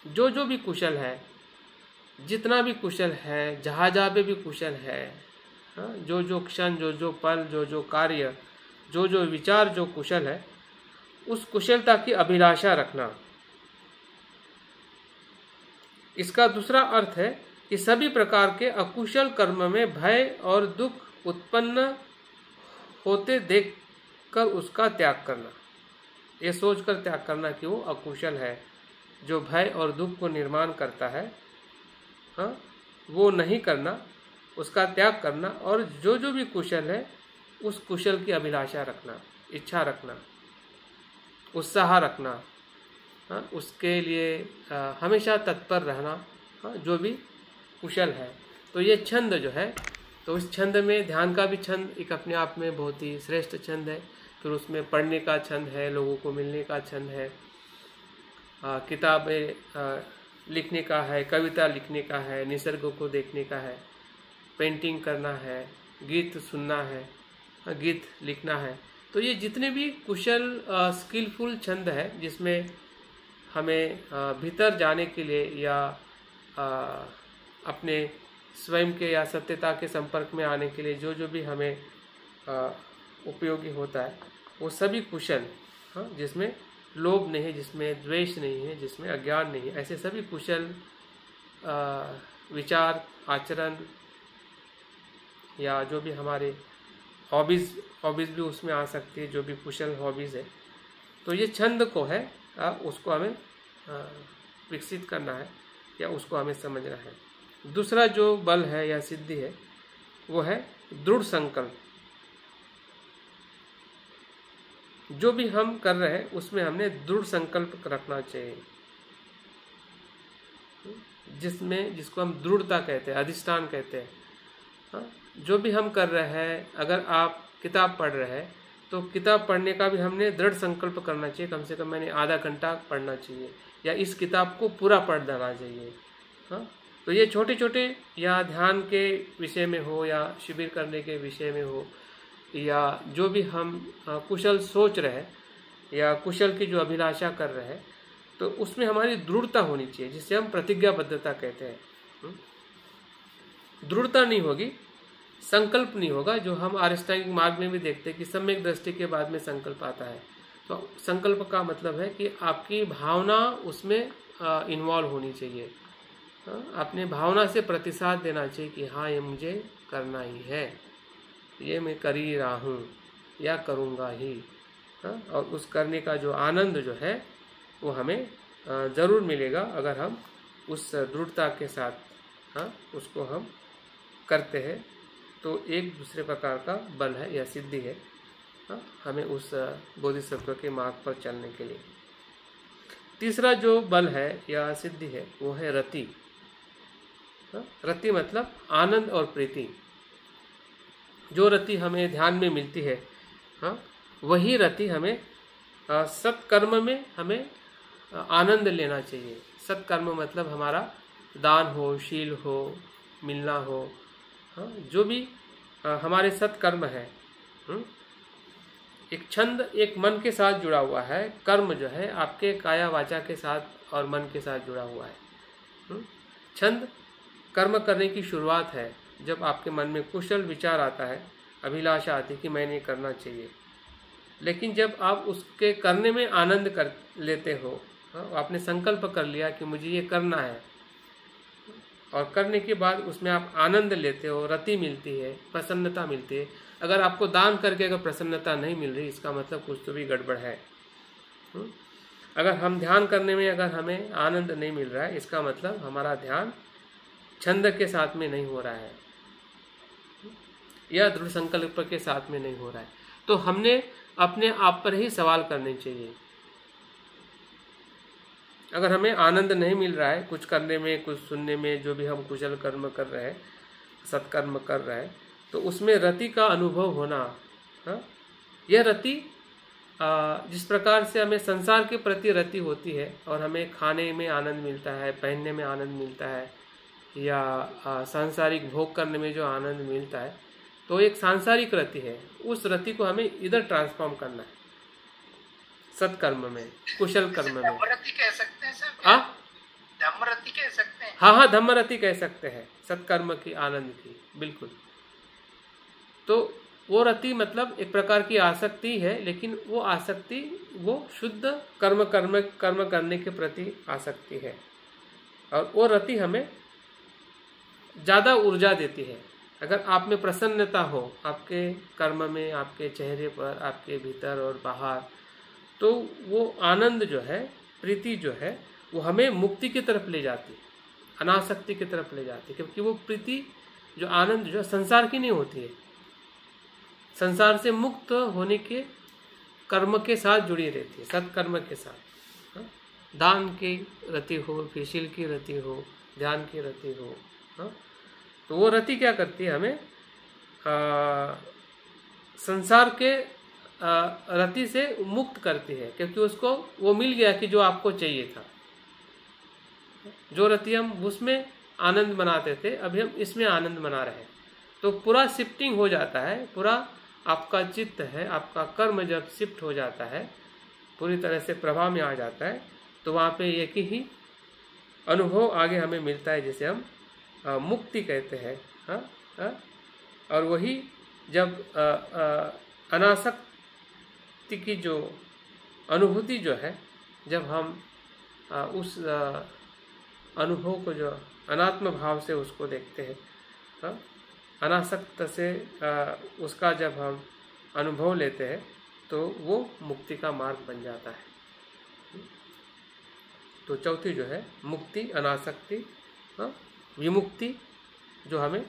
जो भी कुशल है, जितना भी कुशल है, जहाँ पे भी कुशल है, जो क्षण, जो पल, जो कार्य, जो विचार जो कुशल है, उस कुशलता की अभिलाषा रखना। इसका दूसरा अर्थ है कि सभी प्रकार के अकुशल कर्म में भय और दुख उत्पन्न होते देखकर उसका त्याग करना। ये सोचकर त्याग करना कि वो अकुशल है, जो भय और दुख को निर्माण करता है, वो नहीं करना, उसका त्याग करना। और जो भी कुशल है उस कुशल की अभिलाषा रखना, इच्छा रखना, उत्साह रखना, उसके लिए हमेशा तत्पर रहना, जो भी कुशल है। तो ये छंद जो है, तो इस छंद में ध्यान का भी छंद एक अपने आप में बहुत ही श्रेष्ठ छंद है। फिर उसमें पढ़ने का छंद है, लोगों को मिलने का छंद है, किताबें लिखने का है, कविता लिखने का है, निसर्ग को देखने का है, पेंटिंग करना है, गीत सुनना है, गीत लिखना है। तो ये जितने भी कुशल स्किलफुल छंद है जिसमें हमें भीतर जाने के लिए या अपने स्वयं के या सत्यता के संपर्क में आने के लिए जो भी हमें उपयोगी होता है, वो सभी कुशल, जिसमें लोभ नहीं है, जिसमें द्वेष नहीं है, जिसमें अज्ञान नहीं है, ऐसे सभी कुशल विचार, आचरण या जो भी हमारे हॉबीज़ भी उसमें आ सकती है, जो भी कुशल हॉबीज़ है। तो ये छंद को है, उसको हमें विकसित करना है या उसको हमें समझना है। दूसरा जो बल है या सिद्धि है वो है दृढ़ संकल्प। जो भी हम कर रहे हैं उसमें हमने दृढ़ संकल्प रखना चाहिए, जिसको हम दृढ़ता कहते हैं, अधिष्ठान कहते हैं। जो भी हम कर रहे हैं, अगर आप किताब पढ़ रहे हैं तो किताब पढ़ने का भी हमने दृढ़ संकल्प करना चाहिए, कम से कम मैंने आधा घंटा पढ़ना चाहिए या इस किताब को पूरा पढ़ देना चाहिए। तो ये छोटे छोटे या ध्यान के विषय में हो या शिविर करने के विषय में हो या जो भी हम कुशल सोच रहे हैं या कुशल की जो अभिलाषा कर रहे हैं, तो उसमें हमारी दृढ़ता होनी चाहिए, जिसे हम प्रतिज्ञाबद्धता कहते हैं। दृढ़ता नहीं होगी, संकल्प नहीं होगा, जो हम अष्टांगिक मार्ग में भी देखते हैं कि सम्यक दृष्टि के बाद में संकल्प आता है। तो संकल्प का मतलब है कि आपकी भावना उसमें इन्वॉल्व होनी चाहिए। अपने भावना से प्रतिसाद देना चाहिए कि हाँ, ये मुझे करना ही है, ये मैं कर ही रहा हूँ या करूँगा ही। और उस करने का जो आनंद जो है वो हमें ज़रूर मिलेगा अगर हम उस दृढ़ता के साथ उसको हम करते हैं। तो एक दूसरे प्रकार का बल है या सिद्धि है हमें उस बोधिसत्व के मार्ग पर चलने के लिए। तीसरा जो बल है या सिद्धि है वो है रति। रति मतलब आनंद और प्रीति। जो रति हमें ध्यान में मिलती है वही रति हमें सत्कर्म में हमें आनंद लेना चाहिए। सत्कर्म मतलब हमारा दान हो, शील हो, मिलना हो, जो भी हमारे सत्कर्म है। एक छंद एक मन के साथ जुड़ा हुआ है, कर्म जो है आपके काया वाचा के साथ और मन के साथ जुड़ा हुआ है। छंद कर्म करने की शुरुआत है जब आपके मन में कुशल विचार आता है, अभिलाषा आती है कि मैंने करना चाहिए। लेकिन जब आप उसके करने में आनंद कर लेते हो, आपने संकल्प कर लिया कि मुझे ये करना है, और करने के बाद उसमें आप आनंद लेते हो, रति मिलती है, प्रसन्नता मिलती है। अगर आपको दान करके अगर प्रसन्नता नहीं मिल रही, इसका मतलब कुछ तो भी गड़बड़ है। अगर हम ध्यान करने में अगर हमें आनंद नहीं मिल रहा है, इसका मतलब हमारा ध्यान छंद के साथ में नहीं हो रहा है या दृढ़ संकल्प के साथ में नहीं हो रहा है। तो हमने अपने आप पर ही सवाल करने चाहिए। अगर हमें आनंद नहीं मिल रहा है कुछ करने में, कुछ सुनने में, जो भी हम कुशल कर्म कर रहे हैं, सत्कर्म कर रहे हैं, तो उसमें रति का अनुभव होना। यह रति जिस प्रकार से हमें संसार के प्रति रति होती है और हमें खाने में आनंद मिलता है, पहनने में आनंद मिलता है या सांसारिक भोग करने में जो आनंद मिलता है, तो एक सांसारिक रति है। उस रति को हमें इधर ट्रांसफॉर्म करना है सत्कर्म में, कुशल कर्म में। धम्मरति कह सकते हैं सर? धम्मरति कह सकते हैं? हाँ, धम्मरति कह सकते हैं, सत्कर्म की आनंद की, बिल्कुल। तो वो रति मतलब एक प्रकार की आसक्ति है, लेकिन वो आसक्ति वो शुद्ध कर्म करने के प्रति आसक्ति है। और वो रति हमें ज़्यादा ऊर्जा देती है। अगर आप में प्रसन्नता हो, आपके कर्म में, आपके चेहरे पर, आपके भीतर और बाहर, तो वो आनंद जो है, प्रीति जो है, वो हमें मुक्ति की तरफ ले जाती है, अनासक्ति की तरफ ले जाती है। क्योंकि वो प्रीति जो आनंद जो संसार की नहीं होती है, संसार से मुक्त होने के कर्म के साथ जुड़ी रहती है, सत्कर्म के साथ। दान की रति हो, फिर शील की रति हो, ध्यान की रति हो, तो वो रति क्या करती है, हमें संसार के रति से मुक्त करती है। क्योंकि उसको वो मिल गया कि जो आपको चाहिए था। जो रति हम उसमें आनंद मनाते थे, अभी हम इसमें आनंद मना रहे हैं। तो पूरा शिफ्टिंग हो जाता है, पूरा आपका चित्त है, आपका कर्म जब शिफ्ट हो जाता है, पूरी तरह से प्रभाव में आ जाता है, तो वहाँ पे एक ही अनुभव आगे हमें मिलता है, जिसे हम मुक्ति कहते हैं। और वही जब अनासक्ति की जो अनुभूति जो है, जब हम उस अनुभव को जो अनात्म भाव से उसको देखते हैं, अनासक्त से उसका जब हम अनुभव लेते हैं, तो वो मुक्ति का मार्ग बन जाता है। तो चौथी जो है मुक्ति, अनासक्ति, विमुक्ति, जो हमें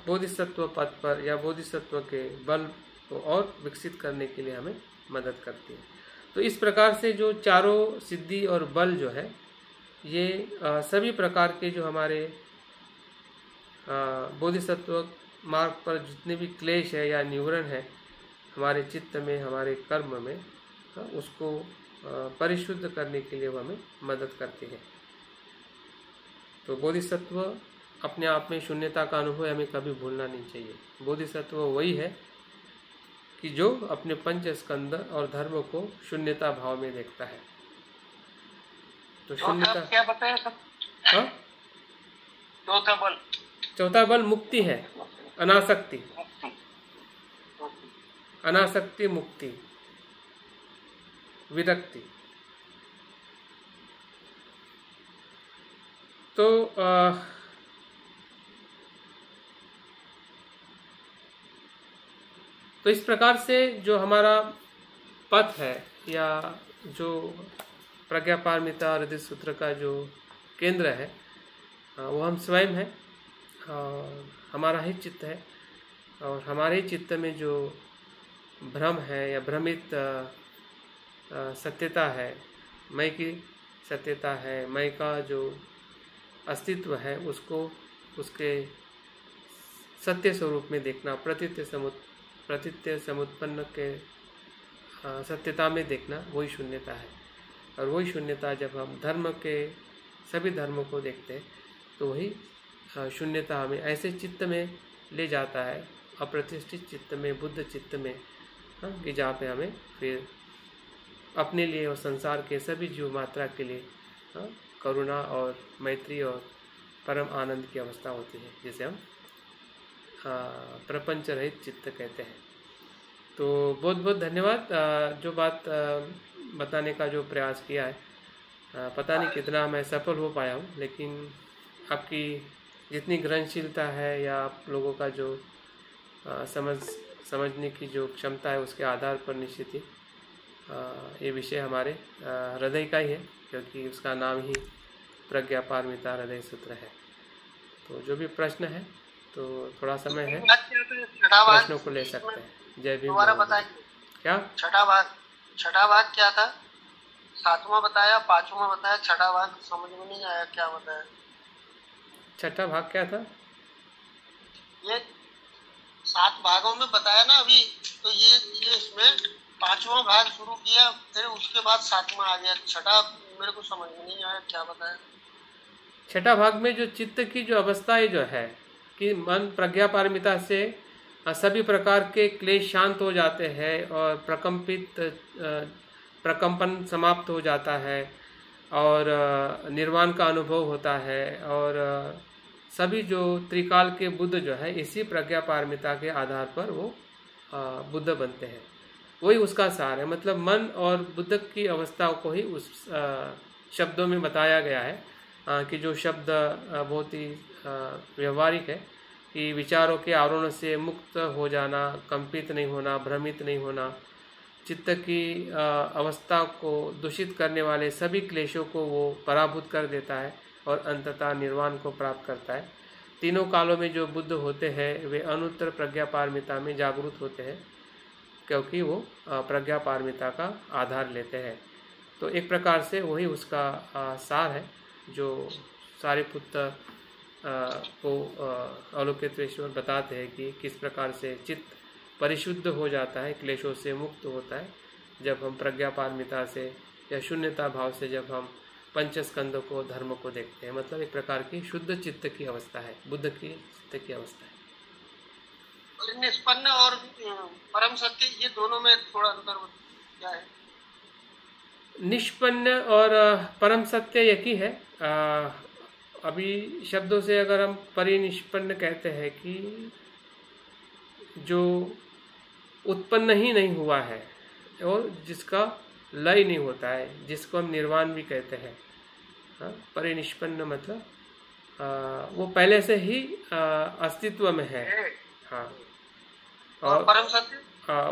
बोधिसत्व पद पर या बोधिसत्व के बल को और विकसित करने के लिए हमें मदद करती है। तो इस प्रकार से जो चारों सिद्धि और बल जो है, ये सभी प्रकार के जो हमारे बोधिसत्व मार्ग पर जितने भी क्लेश है या निवरण है हमारे चित्त में, हमारे कर्म में, उसको परिशुद्ध करने के लिए वो हमें मदद करती है। तो बोधिसत्व अपने आप में शून्यता का अनुभव हमें कभी भूलना नहीं चाहिए। बोधिसत्व वही है कि जो अपने पंच स्कंद और धर्म को शून्यता भाव में देखता है। तो शून्यता क्या बताया सर? हाँ, चौथा बल मुक्ति है, अनासक्ति, अनासक्ति, मुक्ति, विरक्ति। तो इस प्रकार से जो हमारा पथ है या जो प्रज्ञापारमिता हृदय सूत्र का जो केंद्र है वो हम स्वयं हैं और हमारा ही चित्त है। और हमारे ही चित्त में जो भ्रम है या भ्रमित सत्यता है, मैं की सत्यता है, मैं का जो अस्तित्व है, उसको उसके सत्य स्वरूप में देखना, प्रतीत्य समुत्पन्न के सत्यता में देखना, वही शून्यता है। और वही शून्यता जब हम धर्म के सभी धर्मों को देखते हैं तो वही शून्यता हमें ऐसे चित्त में ले जाता है, अप्रतिष्ठित चित्त में, बुद्ध चित्त में, कि जहाँ पे हमें फिर अपने लिए और संसार के सभी जीव मात्रा के लिए करुणा और मैत्री और परम आनंद की अवस्था होती है, जिसे हम प्रपंच रहित चित्त कहते हैं। तो बहुत बहुत धन्यवाद। जो बात बताने का जो प्रयास किया है, पता नहीं कितना मैं सफल हो पाया हूँ, लेकिन आपकी जितनी ग्रहणशीलता है या आप लोगों का जो समझने की जो क्षमता है, उसके आधार पर निश्चित ही ये विषय हमारे हृदय का ही है, क्योंकि उसका नाम ही प्रज्ञापारमिता हृदय सूत्र है। तो जो भी प्रश्न है तो थोड़ा समय है, प्रश्नों को ले सकते हैं। जय भीम। दोबारा बताइए क्या छठा भाग क्या था? सातवां बताया, पांचवा बताया, छठा भाग समझ में नहीं आया, क्या बताया? छठा भाग क्या था? ये 7 भागों में बताया ना अभी, तो ये इसमें 5वां भाग शुरू किया, फिर उसके बाद 7वां आ गया। छठा मेरे को समझ में नहीं आया, क्या बताया? छठा भाग में जो चित्त की जो अवस्था है, जो है कि मन प्रज्ञापारमिता से सभी प्रकार के क्लेश शांत हो जाते हैं और प्रकंपन समाप्त हो जाता है और निर्वाण का अनुभव होता है, और सभी जो त्रिकाल के बुद्ध जो है इसी प्रज्ञापारमिता के आधार पर वो बुद्ध बनते हैं। वही उसका सार है। मतलब मन और बुद्ध की अवस्थाओं को ही उस शब्दों में बताया गया है, कि जो शब्द बहुत ही व्यवहारिक है, कि विचारों के आवरणों से मुक्त हो जाना, कंपित नहीं होना, भ्रमित नहीं होना, चित्त की अवस्था को दूषित करने वाले सभी क्लेशों को वो पराभूत कर देता है और अंततः निर्वाण को प्राप्त करता है। तीनों कालों में जो बुद्ध होते हैं वे अनुत्तर प्रज्ञापारमिता में जागरूक होते हैं, क्योंकि वो प्रज्ञापारमिता का आधार लेते हैं। तो एक प्रकार से वही उसका सार है, जो सारिपुत्र को अवलोकितेश्वर बताते हैं कि किस प्रकार से चित्त परिशुद्ध हो जाता है, क्लेशों से मुक्त होता है, जब हम प्रज्ञापारमिता से या शून्यता भाव से जब हम पंचस्कंद को, धर्म को देखते हैं। मतलब एक प्रकार की शुद्ध चित्त की अवस्था है, बुद्ध की चित्त की अवस्था है। निष्पन्न और परम सत्य, ये दोनों में थोड़ा अंतर क्या है? निष्पन्न और परम सत्य एक ही है। अभी शब्दों से अगर हम परिनिष्पन्न कहते हैं कि जो उत्पन्न ही नहीं हुआ है और जिसका लय नहीं होता है, जिसको हम निर्वाण भी कहते हैं। परिनिष्पन्न मतलब वो पहले से ही अस्तित्व में है। हाँ, और परम सत्य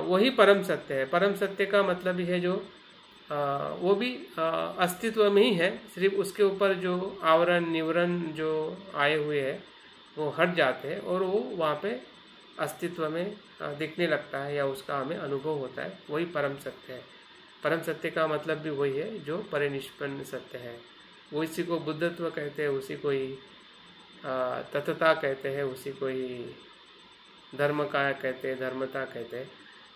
वही परम सत्य है। परम सत्य का मतलब ही है जो वो भी अस्तित्व में ही है, सिर्फ उसके ऊपर जो आवरण निवरण जो आए हुए हैं वो हट जाते हैं और वो वहाँ पे अस्तित्व में दिखने लगता है या उसका हमें अनुभव होता है। वही परम सत्य है। परम सत्य का मतलब भी वही है जो परिनिष्पन्न सत्य है। वो इसी को बुद्धत्व कहते हैं, उसी को ही तत्वता कहते हैं, उसी को ही धर्म का कहते हैं, धर्मता कहते हैं।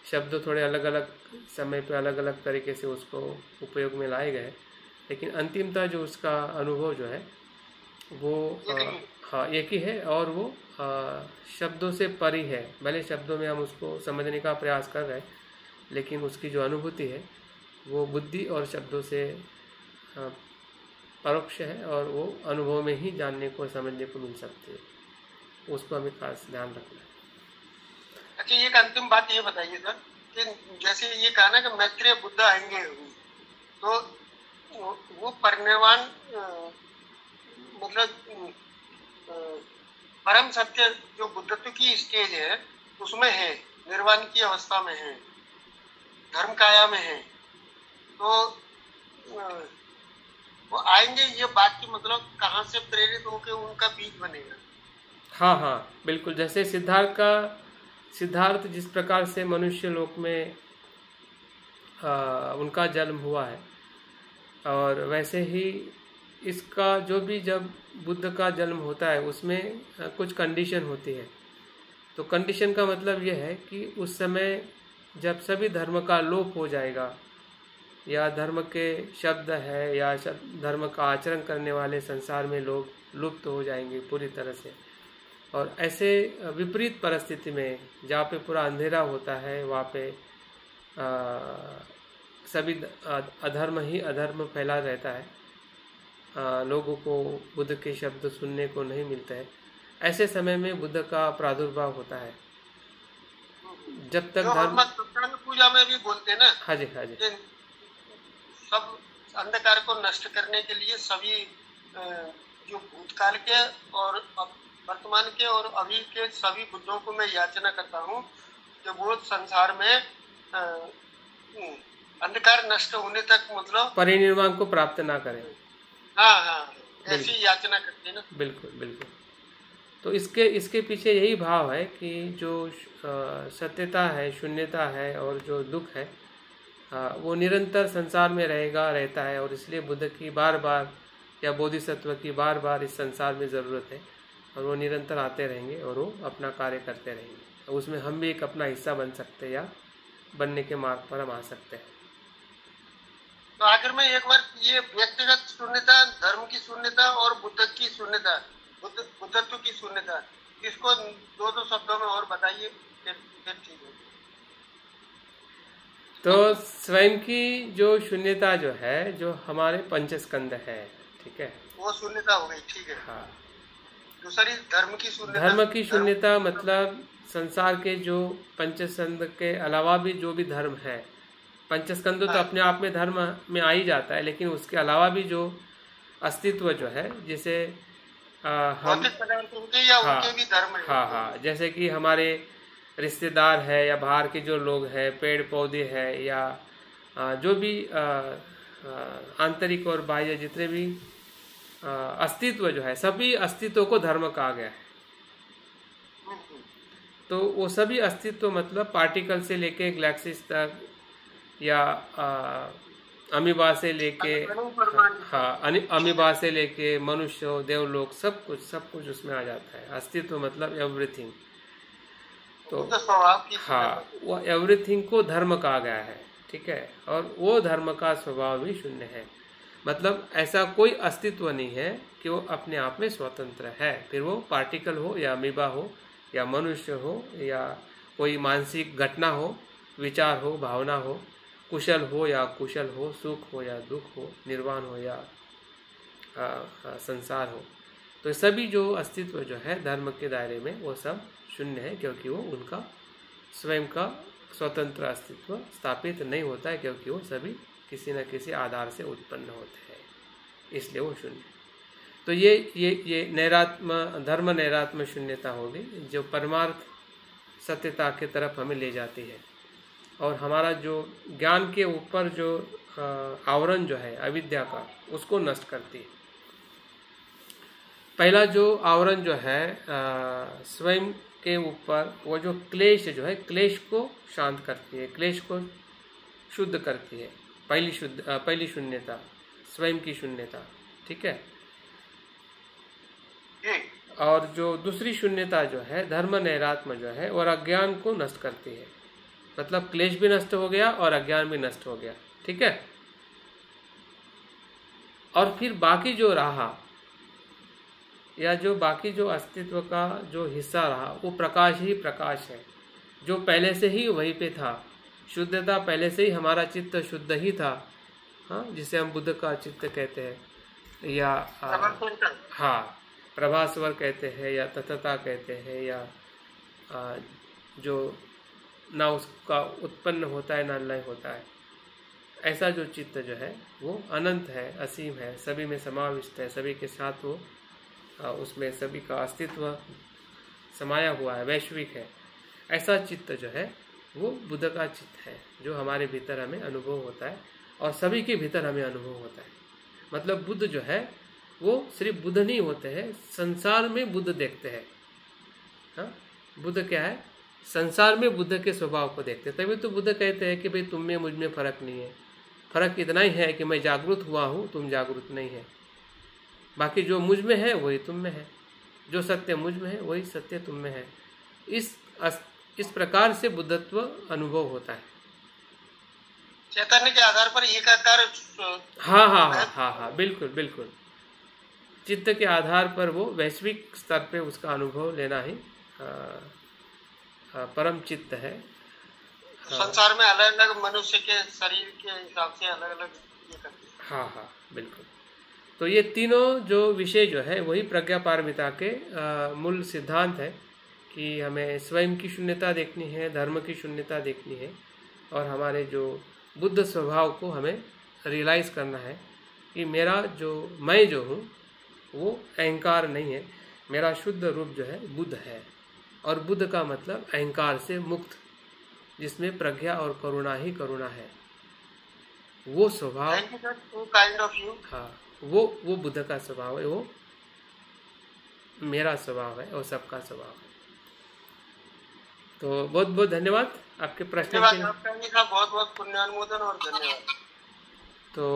शब्द थोड़े अलग अलग समय पे अलग अलग तरीके से उसको उपयोग में लाए गए, लेकिन अंतिमतः जो उसका अनुभव जो है वो हाँ एक ही है, और वो शब्दों से परी है। भले शब्दों में हम उसको समझने का प्रयास कर रहे हैं, लेकिन उसकी जो अनुभूति है वो बुद्धि और शब्दों से परोक्ष है, और वो अनुभव में ही जानने को समझने को मिल सकती है। उसको हमें खास ध्यान रखना है। अच्छा, एक अंतिम बात ये बताइए सर कि जैसे ये कहा ना कि मैत्रेय बुद्ध आएंगे, तो वो परिनिर्वाण मतलब परम सत्य जो बुद्धत्व की स्टेज है उसमें है, निर्वाण की अवस्था में है, धर्म काया में है, तो वो आएंगे, ये बात की मतलब कहाँ से प्रेरित होकर उनका बीज बनेगा? हाँ हाँ बिल्कुल, जैसे सिद्धार्थ जिस प्रकार से मनुष्य लोक में उनका जन्म हुआ है, और वैसे ही इसका जो भी जब बुद्ध का जन्म होता है उसमें कुछ कंडीशन होती है। तो कंडीशन का मतलब यह है कि उस समय जब सभी धर्म का लोप हो जाएगा, या धर्म के शब्द है या धर्म का आचरण करने वाले संसार में लोग लुप्त हो जाएंगे पूरी तरह से, और ऐसे विपरीत परिस्थिति में जहाँ पे पूरा अंधेरा होता है, वहाँ पे सभी अधर्म ही अधर्म फैला रहता है, लोगों को बुद्ध के शब्द सुनने को नहीं मिलता है। ऐसे समय में बुद्ध का प्रादुर्भाव होता है। जब तक धर्म पूजा में भी बोलते हैं ना, हाँ जी हाँ जी, सब अंधकार को नष्ट करने के लिए सभी जो भूतकाल के और वर्तमान के और अभी के सभी बुद्धों को मैं याचना करता हूँ कि वो संसार में अंधकार नष्ट होने तक मतलब परिनिर्वाण को प्राप्त ना करें। हाँ हाँ, ऐसी याचना करते हैं ना। बिल्कुल बिल्कुल। तो इसके पीछे यही भाव है कि जो सत्यता है, शून्यता है, और जो दुख है वो निरंतर संसार में रहता है, और इसलिए बुद्ध की बार बार या बोधिसत्व की बार बार इस संसार में ज़रूरत है, और वो निरंतर आते रहेंगे और वो अपना कार्य करते रहेंगे। उसमें हम भी एक अपना हिस्सा बन सकते हैं, या बनने के मार्ग पर हम आ सकते हैं। तो आखिर में एक बार ये व्यक्तिगत शून्यता, धर्म की शून्यता और बुद्ध की शून्यता, बुद्धत्व की शून्यता, इसको दो शब्दों में और बताइए, फिर ठीक है। तो स्वयं की जो शून्यता जो है, जो हमारे पंचस्कंद है, ठीक है, वो शून्यता हो गई, ठीक है। हाँ। दूसरी धर्म की शून्यता। धर्म की शून्यता मतलब संसार के जो पंचस्कंद के अलावा भी जो भी धर्म है, पंचस्कंद तो अपने आप में धर्म में आ ही जाता है, लेकिन उसके अलावा भी जो अस्तित्व जो है, जैसे हम उनके भी धर्म है। हाँ हाँ, जैसे कि हमारे रिश्तेदार है, या बाहर के जो लोग हैं, पेड़ पौधे हैं, या जो भी आंतरिक और बाह्य जितने भी अस्तित्व जो है, सभी अस्तित्व को धर्म कहा गया है। तो वो सभी अस्तित्व मतलब पार्टिकल से लेके गैलेक्सीज तक, या अमीबा से लेके, हाँ अमीबा से लेके मनुष्य, देवलोक, सब कुछ उसमें आ जाता है। अस्तित्व मतलब एवरीथिंग। तो हाँ, वो एवरीथिंग को धर्म कहा गया है, ठीक है, और वो धर्म का स्वभाव भी शून्य है। मतलब ऐसा कोई अस्तित्व नहीं है कि वो अपने आप में स्वतंत्र है, फिर वो पार्टिकल हो, या अमीबा हो, या मनुष्य हो, या कोई मानसिक घटना हो, विचार हो, भावना हो, कुशल हो या कुशल हो, सुख हो या दुख हो, निर्वाण हो या संसार हो। तो सभी जो अस्तित्व जो है धर्म के दायरे में, वो सब शून्य है, क्योंकि वो उनका स्वयं का स्वतंत्र अस्तित्व स्थापित नहीं होता है, क्योंकि वो सभी किसी न किसी आधार से उत्पन्न होते हैं, इसलिए वो शून्य है। तो ये नैरात्म धर्म, नैरात्म शून्यता होगी जो परमार्थ सत्यता की तरफ हमें ले जाती है, और हमारा जो ज्ञान के ऊपर जो आवरण जो है अविद्या का, उसको नष्ट करती है। पहला जो आवरण जो है स्वयं के ऊपर, वो जो क्लेश जो है, क्लेश को शांत करती है, क्लेश को शुद्ध करती है। पहली शून्यता स्वयं की शून्यता, ठीक है। और जो दूसरी शून्यता जो है धर्म नैरात्म जो है, और अज्ञान को नष्ट करती है। मतलब क्लेश भी नष्ट हो गया और अज्ञान भी नष्ट हो गया, ठीक है। और फिर बाकी जो रहा या जो बाकी जो अस्तित्व का जो हिस्सा रहा वो प्रकाश ही प्रकाश है, जो पहले से ही वहीं पे था। शुद्धता पहले से ही, हमारा चित्त शुद्ध ही था, हाँ, जिसे हम बुद्ध का चित्त कहते हैं, या हाँ प्रभास्वर कहते हैं, या तथता कहते हैं, या जो ना उसका उत्पन्न होता है ना लय होता है, ऐसा जो चित्त जो है वो अनंत है, असीम है, सभी में समाविष्ट है, सभी के साथ वो उसमें सभी का अस्तित्व समाया हुआ है, वैश्विक है। ऐसा चित्त जो है वो बुद्ध का चित्त है, जो हमारे भीतर हमें अनुभव होता है और सभी के भीतर हमें अनुभव होता है। मतलब बुद्ध जो है वो सिर्फ बुद्ध नहीं होते हैं, संसार में बुद्ध देखते हैं। हाँ, बुद्ध क्या है, संसार में बुद्ध के स्वभाव को देखते हैं। तभी तो बुद्ध कहते हैं कि भाई तुम में मुझ में फर्क नहीं है, फर्क इतना ही है कि मैं जागरूक हुआ हूँ, तुम जागरूक नहीं है। बाकी जो मुझ में है वही तुम में है, जो सत्य मुझ में है वही सत्य तुम में है। इस प्रकार से बुद्धत्व अनुभव होता है। चैतन्य के आधार पर एकाकार। हाँ हाँ हाँ हाँ हाँ, बिल्कुल बिल्कुल। चित्त के आधार पर वो वैश्विक स्तर पे उसका अनुभव लेना ही परम चित्त है। संसार में अलग अलग मनुष्य के शरीर के हिसाब से अलग अलग ये करते हैं। हाँ हाँ बिल्कुल। तो ये तीनों जो विषय जो है वही प्रज्ञा पारमिता के मूल सिद्धांत है कि हमें स्वयं की शून्यता देखनी है, धर्म की शून्यता देखनी है, और हमारे जो बुद्ध स्वभाव को हमें रियलाइज़ करना है कि मेरा जो मैं जो हूँ वो अहंकार नहीं है, मेरा शुद्ध रूप जो है बुद्ध है। और बुद्ध का मतलब अहंकार से मुक्त, जिसमें प्रज्ञा और करुणा ही करुणा है। वो स्वभाव, हाँ, वो बुद्ध का स्वभाव है, वो मेरा स्वभाव है और सबका स्वभाव है। तो बहुत बहुत धन्यवाद आपके प्रश्न के लिए। बहुत बहुत पुण्यानुमोदन और धन्यवाद। तो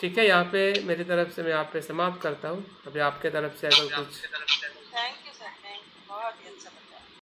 ठीक है, यहाँ पे मेरी तरफ से मैं आप पे समाप्त करता हूँ। अभी आपके तरफ से अगर कुछ। Thank you sir, thank you, बहुत अच्छा।